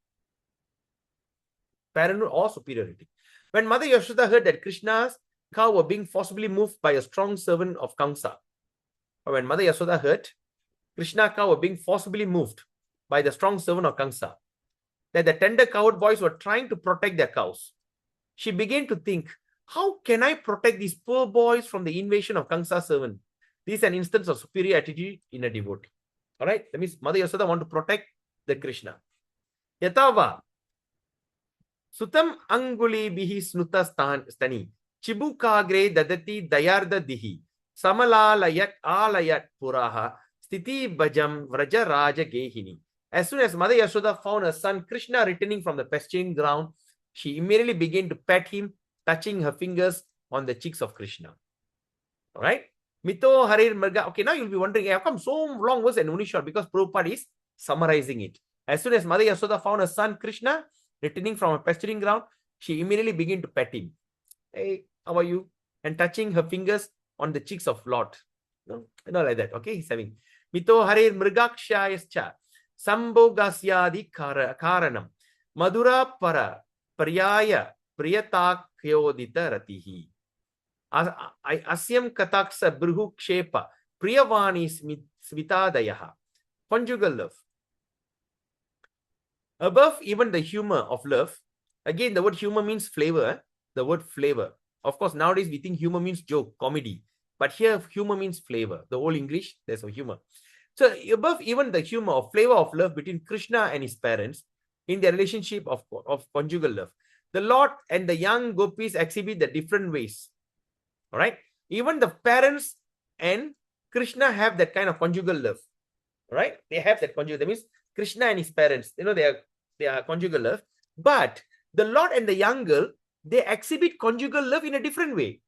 Parenthood or superiority. When Mother Yashoda heard that Krishna's cow were being forcibly moved by a strong servant of Kamsa, or when Mother Yashoda heard Krishna's cow were being forcibly moved by the strong servant of Kamsa, that the tender cowherd boys were trying to protect their cows, she began to think, how can I protect these poor boys from the invasion of Kamsa's servant? This is an instance of superior attitude in a devotee. All right, that means Mother Yashoda want to protect the Krishna. Yatava Sutam anguli bihi snuta stani chibukagre dadati dayarda dihi samalalayat alayat puraha stiti bajam vraja raja gehini. As soon as Mother Yashoda found her son Krishna returning from the pasturing ground, she immediately began to pet him, touching her fingers on the cheeks of Krishna. All right. Mito Harir Marga. Okay, now you'll be wondering, how come so long was and only short? Because Prabhupada is summarizing it. As soon as Mother Yashoda found her son Krishna returning from a pasturing ground, she immediately began to pet him. Hey, how are you? And touching her fingers on the cheeks of Lord. No, not like that. Okay, he's having. Mito Harir Mrgakshayascha Sambhogasyadi Karanam Madura Para Paryaya Priyatakhyodita Ratihi. Asyam kataksa bruhu kshepa priyavani svitadayaha. Conjugal love. Above even the humor of love, again the word humor means flavor. The word flavor. Of course, nowadays we think humor means joke, comedy. But here humor means flavor. The old English, there's a humor. So above even the humor or flavor of love between Krishna and his parents in their relationship of conjugal love, the Lord and the young gopis exhibit the different ways. All right. Even the parents and Krishna have that kind of conjugal love. All right. They have that conjugal. That means Krishna and his parents, they are conjugal love. But the Lord and the young girl, they exhibit conjugal love in a different way.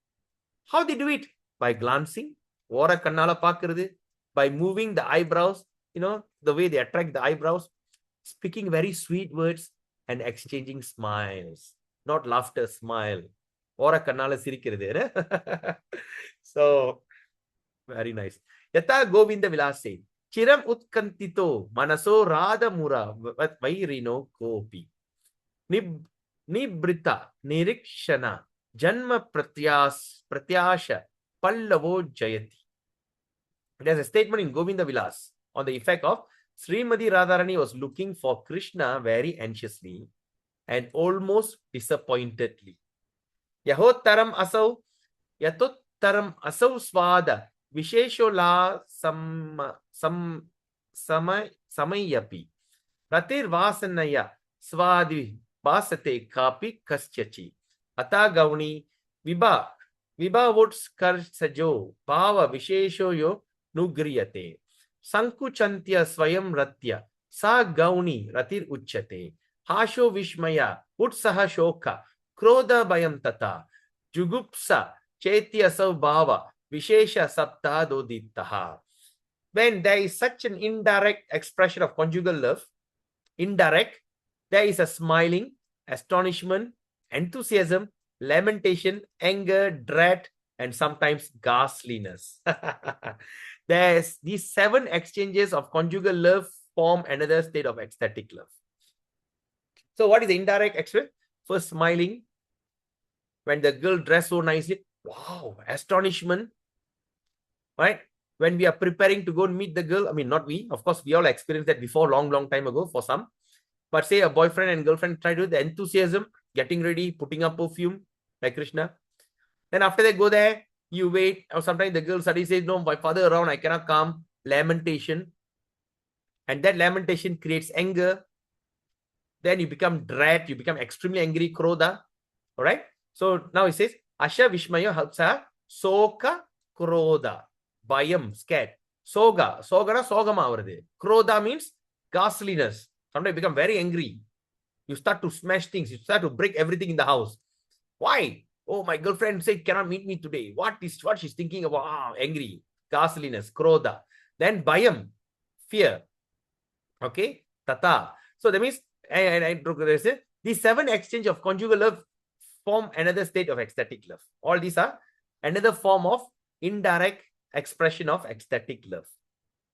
How they do it? By glancing, vora kannala paakkurathu, by moving the eyebrows, the way they attract the eyebrows, speaking very sweet words and exchanging smiles, not laughter, smile. Vora kannala sirikkirathu. So, very nice. Yata Govinda Vilase. Chiram utkantito manaso radha mura vairino kopi. Nibrita nirikshana janma pratyasha pallavo jayati. There's a statement in Govinda Vilas on the effect of Srimati Radharani was looking for Krishna very anxiously and almost disappointedly. Yahottaram asau swada vishesho la samayapi ratir vasanaya swadi basate kapi kaschachi ata gauni viba vibhavutskar sajo bhava vishesho yo nugriyate sankuchantya swayam ratya sa gauni ratir uchyate hasho vishmaya utsaha shoka krodha bayam tata jugupsa chaitya bhava vishesha sapta dodittaha. When there is such an indirect expression of conjugal love, indirect, there is a smiling, astonishment, enthusiasm, lamentation, anger, dread, and sometimes ghastliness. There's these 7 exchanges of conjugal love form another state of ecstatic love. So what is the indirect expression? First, smiling. When the girl dressed so nicely, wow, astonishment. Right? When we are preparing to go and meet the girl, I mean, not we, of course, we all experienced that before, long time ago for some. But say a boyfriend and girlfriend try to do the enthusiasm, getting ready, putting up perfume, like Krishna. Then after they go there, you wait, or sometimes the girl suddenly says, no, my father around, I cannot come. Lamentation. And that lamentation creates anger. Then you become dread, you become extremely angry, krodha. All right? So now it says, Asha Vishmaya Hatsa Soka Krodha. Bayam, scared. Soga. Sogana Sogama varade. Krodha means ghastliness. Sometimes you become very angry. You start to smash things. You start to break everything in the house. Why? Oh, my girlfriend said cannot meet me today. What she's thinking about? Angry. Ghastliness. Krodha. Then Bayam. Fear. Okay? Tata. So that means, these 7 exchange of conjugal love form another state of ecstatic love. All these are another form of indirect expression of ecstatic love.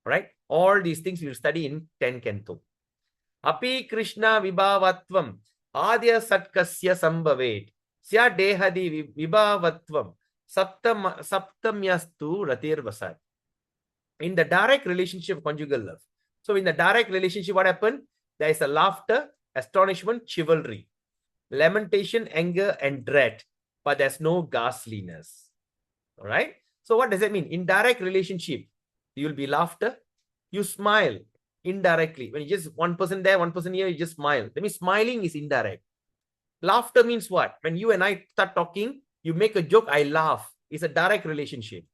Right? All these things we will study in 10 canto. Api Krishna vibhavatvam adya satkasya sambhavet sya dehadi vibhavatvam saptamyastu ratir vasat. In the direct relationship of conjugal love. So in the direct relationship, what happened? There is a laughter, astonishment, chivalry, lamentation, anger, and dread, but there's no ghastliness. All right. So what does that mean? In direct relationship, you will be laughter. You smile indirectly. When you just one person there, one person here, you just smile. That means smiling is indirect. Laughter means what? When you and I start talking, you make a joke, I laugh. It's a direct relationship.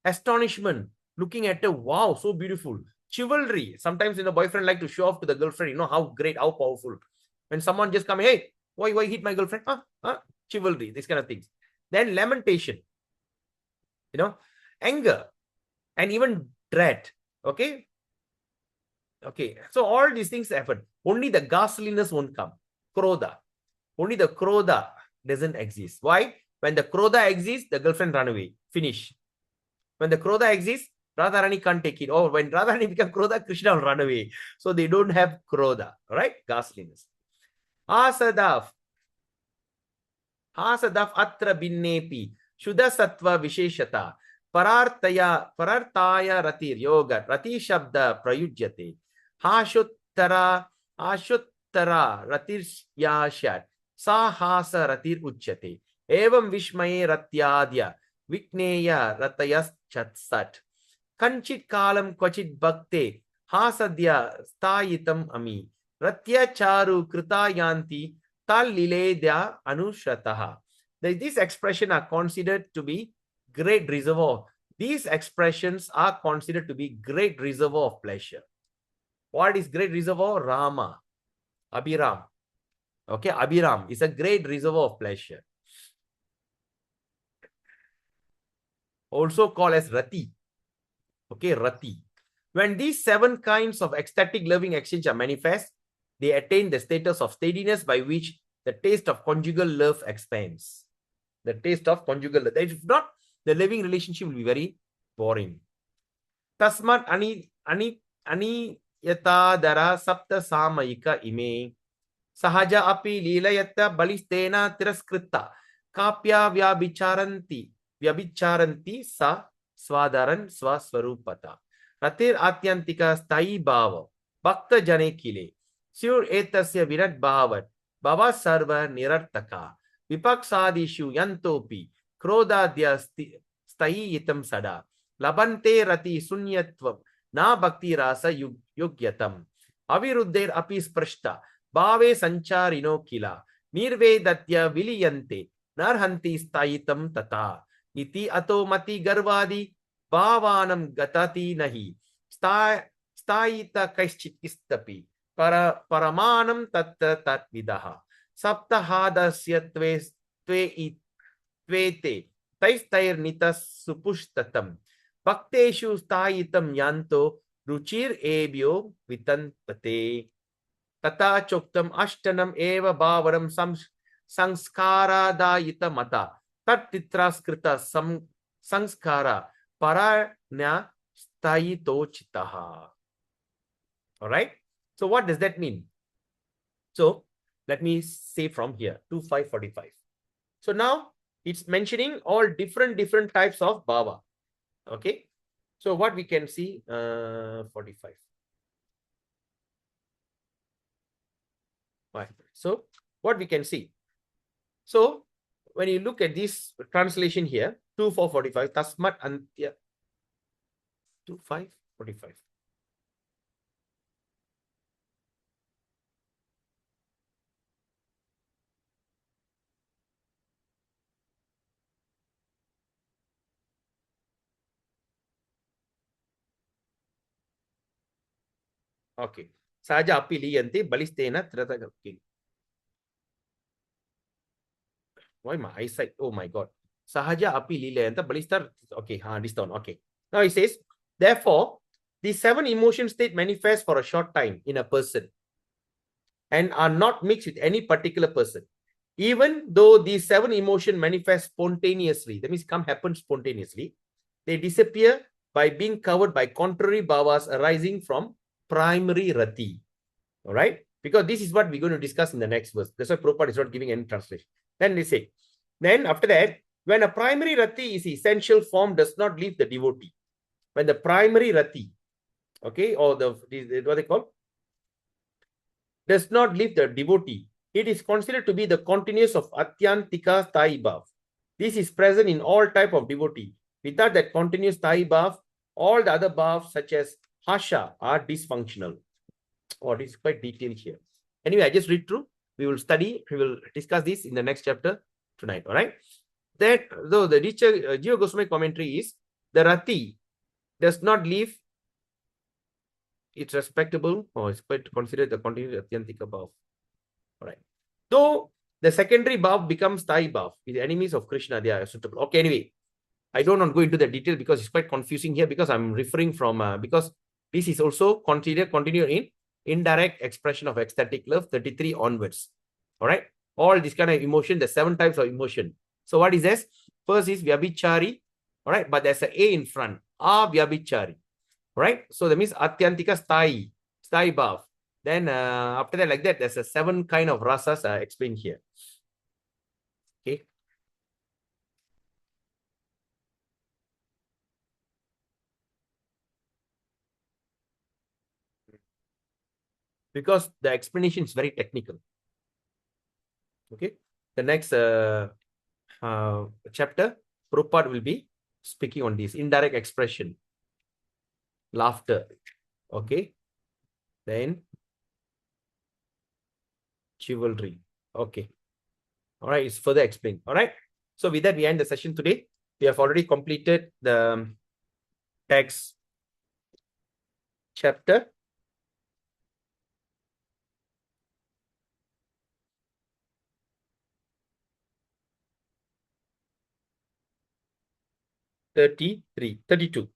Astonishment, looking at her, wow, so beautiful. Chivalry. Sometimes the boyfriend like to show off to the girlfriend, you know, how great, how powerful. When someone just come, hey, why hit my girlfriend? Chivalry, these kind of things. Then lamentation, you know, anger, and even dread. Okay. So all these things happen. Only the ghastliness won't come. Krodha. Only the krodha doesn't exist. Why? When the krodha exists, the girlfriend run away. Finish. When the krodha exists, Radharani can't take it. Or when Radharani becomes krodha, Krishna will run away. So they don't have krodha. Right? Ghastliness. Asadaf atra binnepi shuddha sattva visheshata parartaya ratir yoga rati shabda prayujyate hashuttara ratir yashat sahasa ratir uchyate evam vishmaye ratyadya vikneya ratayas chatsat kanchit kalam kvachit bhakte hasadya stayitam ami ratya charu kritayanti tal liledya anushrataha. These expressions are considered to be great reservoir. These expressions are considered to be great reservoir of pleasure. What is great reservoir? Rama, Abhiram. Okay, Abhiram is a great reservoir of pleasure. Also called as Rati. Okay, Rati. When these 7 kinds of ecstatic loving exchange are manifest, they attain the status of steadiness by which the taste of conjugal love expands. The taste of conjugal love. If not, the living relationship will be very boring. Tasmat ani yatadara sapta samayika ime sahaja api lilayata balistena tiraskrita kapya vyabhicharanti sa swadaran swaswarupata ratir atyantika stai bhava bhakta jane kile Sur etasya virat bhavat bhava sarva nirartaka vipaksadishu yantopi krodadya stayitam sada labante rati sunyatvam na bhakti rasa yugyatam avirudder api sprashta bhave sancharino kila nirvedatya viliyante narhanti stayitam tata iti ato mati garvadi bhavanam gatati nahi stayita kaischit istapi paramanam tat vidaha saptahadasya tvete taistair nitas supushtatam bhakteshu stayitam yanto ruchir ebyo vitantate tata choktam ashtanam eva bhavaram sanskara mata tat titraskrita sanskara paranya stayito chitaha. All right. So what does that mean? So let me say from here, 2545. So now it's mentioning all different types of bhava. Okay. So what we can see, 45. Right. So what we can see. So when you look at this translation here, 2445, tasmat antya 2545. Okay. Saja api liyanti balistena okay. Why my eyesight? Oh my God. Sahaja api lilayanta balistar. Okay, this down. Okay. Now it says, therefore, the 7 emotion state manifest for a short time in a person and are not mixed with any particular person. Even though these 7 emotions manifest spontaneously, that means come happen spontaneously, they disappear by being covered by contrary bhavas arising from primary rati. All right? Because this is what we're going to discuss in the next verse. That's why Prabhupada is not giving any translation. Then they say, then after that, when a primary rati is essential form does not leave the devotee. When the primary rati, okay, or what they call, does not leave the devotee, it is considered to be the continuous of Atyantika Thai Bhav. This is present in all type of devotee. Without that continuous Thai Bhav, all the other bhavs such as Hasha are dysfunctional. Oh, this is quite detailed here. Anyway, I just read through. We will study, we will discuss this in the next chapter tonight. All right. That though the teacher Jiva Goswami commentary is the Rati does not leave it's respectable or it's quite considered the continuous Atyantika Bhav. All right. Though the secondary Bhav becomes Thai Bhav, the enemies of Krishna, they are suitable. Okay, anyway, I don't want to go into the detail because it's quite confusing here because I'm referring from, because this is also continued in indirect expression of ecstatic love, 33 onwards. All right. All this kind of emotion, the 7 types of emotion. So what is this? First is Vyabhichari. All right. But there's an A in front. Vyabhichari. Right? So that means Atyantika Sthai Bhav. Then after that, like that, there's a 7 kind of rasas explained here. Okay. Because the explanation is very technical. Okay. The next chapter, Prabhupada will be speaking on this indirect expression, laughter. Okay. Then chivalry. Okay. All right. It's further explained. All right. So with that, we end the session today. We have already completed the text chapter. (33), 32. All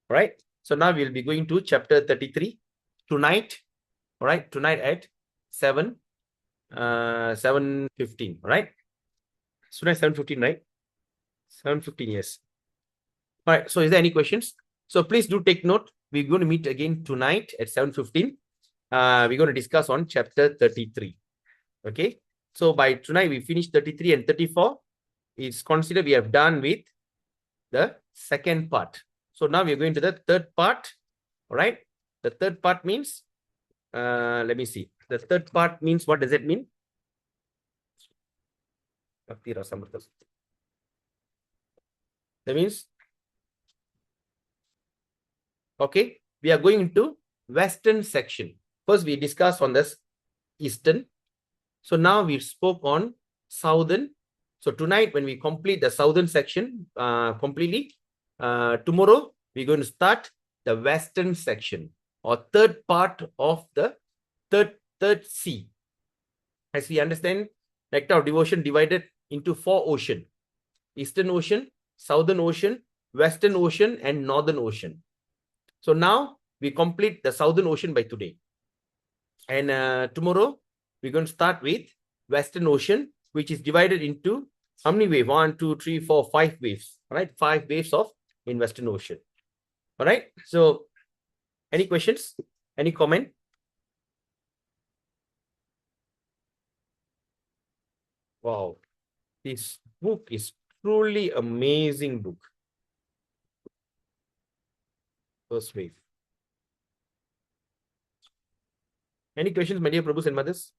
right. So now we'll be going to chapter 33 tonight. All right. Tonight at 7:15. All right. Tonight 7:15, right? 7:15, yes. All right. So is there any questions? So please do take note. We're going to meet again tonight at 7:15. We're going to discuss on chapter 33. Okay. So by tonight, we finish 33 and 34. It's considered we have done with the second part. So now we're going to the third part. All right. The third part means, let me see. The third part means, what does it mean? That means, okay, we are going into Western section. First, we discussed on this Eastern. So now we spoke on Southern. So tonight, when we complete the Southern section completely, tomorrow, we're going to start the Western section or third part of the third sea. As we understand, nectar of devotion divided into 4 oceans: Eastern Ocean, Southern Ocean, Western Ocean, and Northern Ocean. So now we complete the Southern Ocean by today. And tomorrow, we're going to start with Western Ocean, which is divided into how many waves? 1, 2, 3, 4, 5 waves. All right, 5 waves of in Western Ocean. All right. So, any questions? Any comment? Wow, this book is truly amazing book. First wave. Any questions, my dear Prabhus and mothers?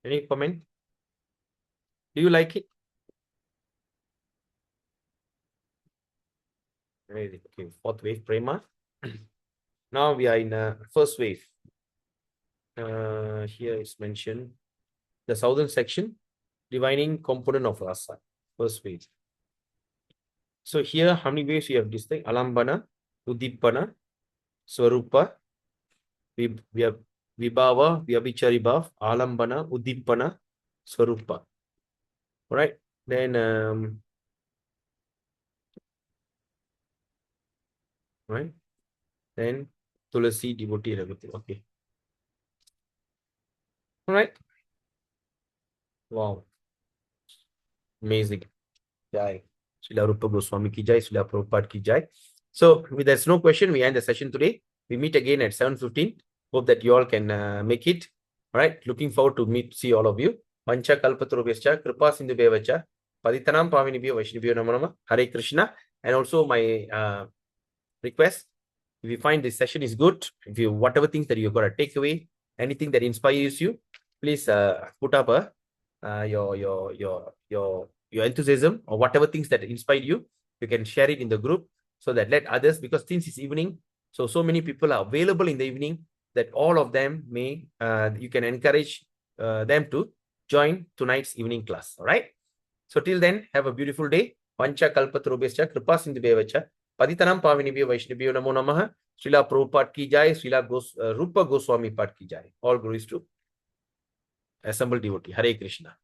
Any comment? Do you like it? Okay, 4th wave, Prema. Now we are in first wave. Here is mentioned the southern section, divining component of rasa, first wave. So here, how many waves we have this thing? Alambana, Uddipana, Swarupa, we have Vibhava, Vyabhichari Bhav, Alambana, Uddipana, Swarupa. All right. Then right. Then Tulasi devotee and everything. Okay. All right. Wow. Amazing. Jai. Srila Rupa Goswami ki jai, Srila Prabhupada ki jai. So, with there's no question, we end the session today. We meet again at 7:15. Hope that you all can make it. All right. Looking forward to see all of you. Vancha kalpatarubhyascha, kripa sindhu bevacha, paditanam pavinibhyo vaishnavibhyo namo namah. Hare Krishna. And also my request, if you find this session is good, if you whatever things that you've got to take away, anything that inspires you, please put up your enthusiasm or whatever things that inspired you. You can share it in the group so that let others, because since it's evening, so many people are available in the evening that all of them may you can encourage them to join tonight's evening class. All right. So till then, have a beautiful day. Vancha kalpatarubhyascha kripa sindhubevacha paditanam pavinibhyo vaishnavibhyo namo namah. Srila Prabhupada ki jai, Srila Rupa Goswami Pad ki jai. All glories to assembled devotee. Hare Krishna.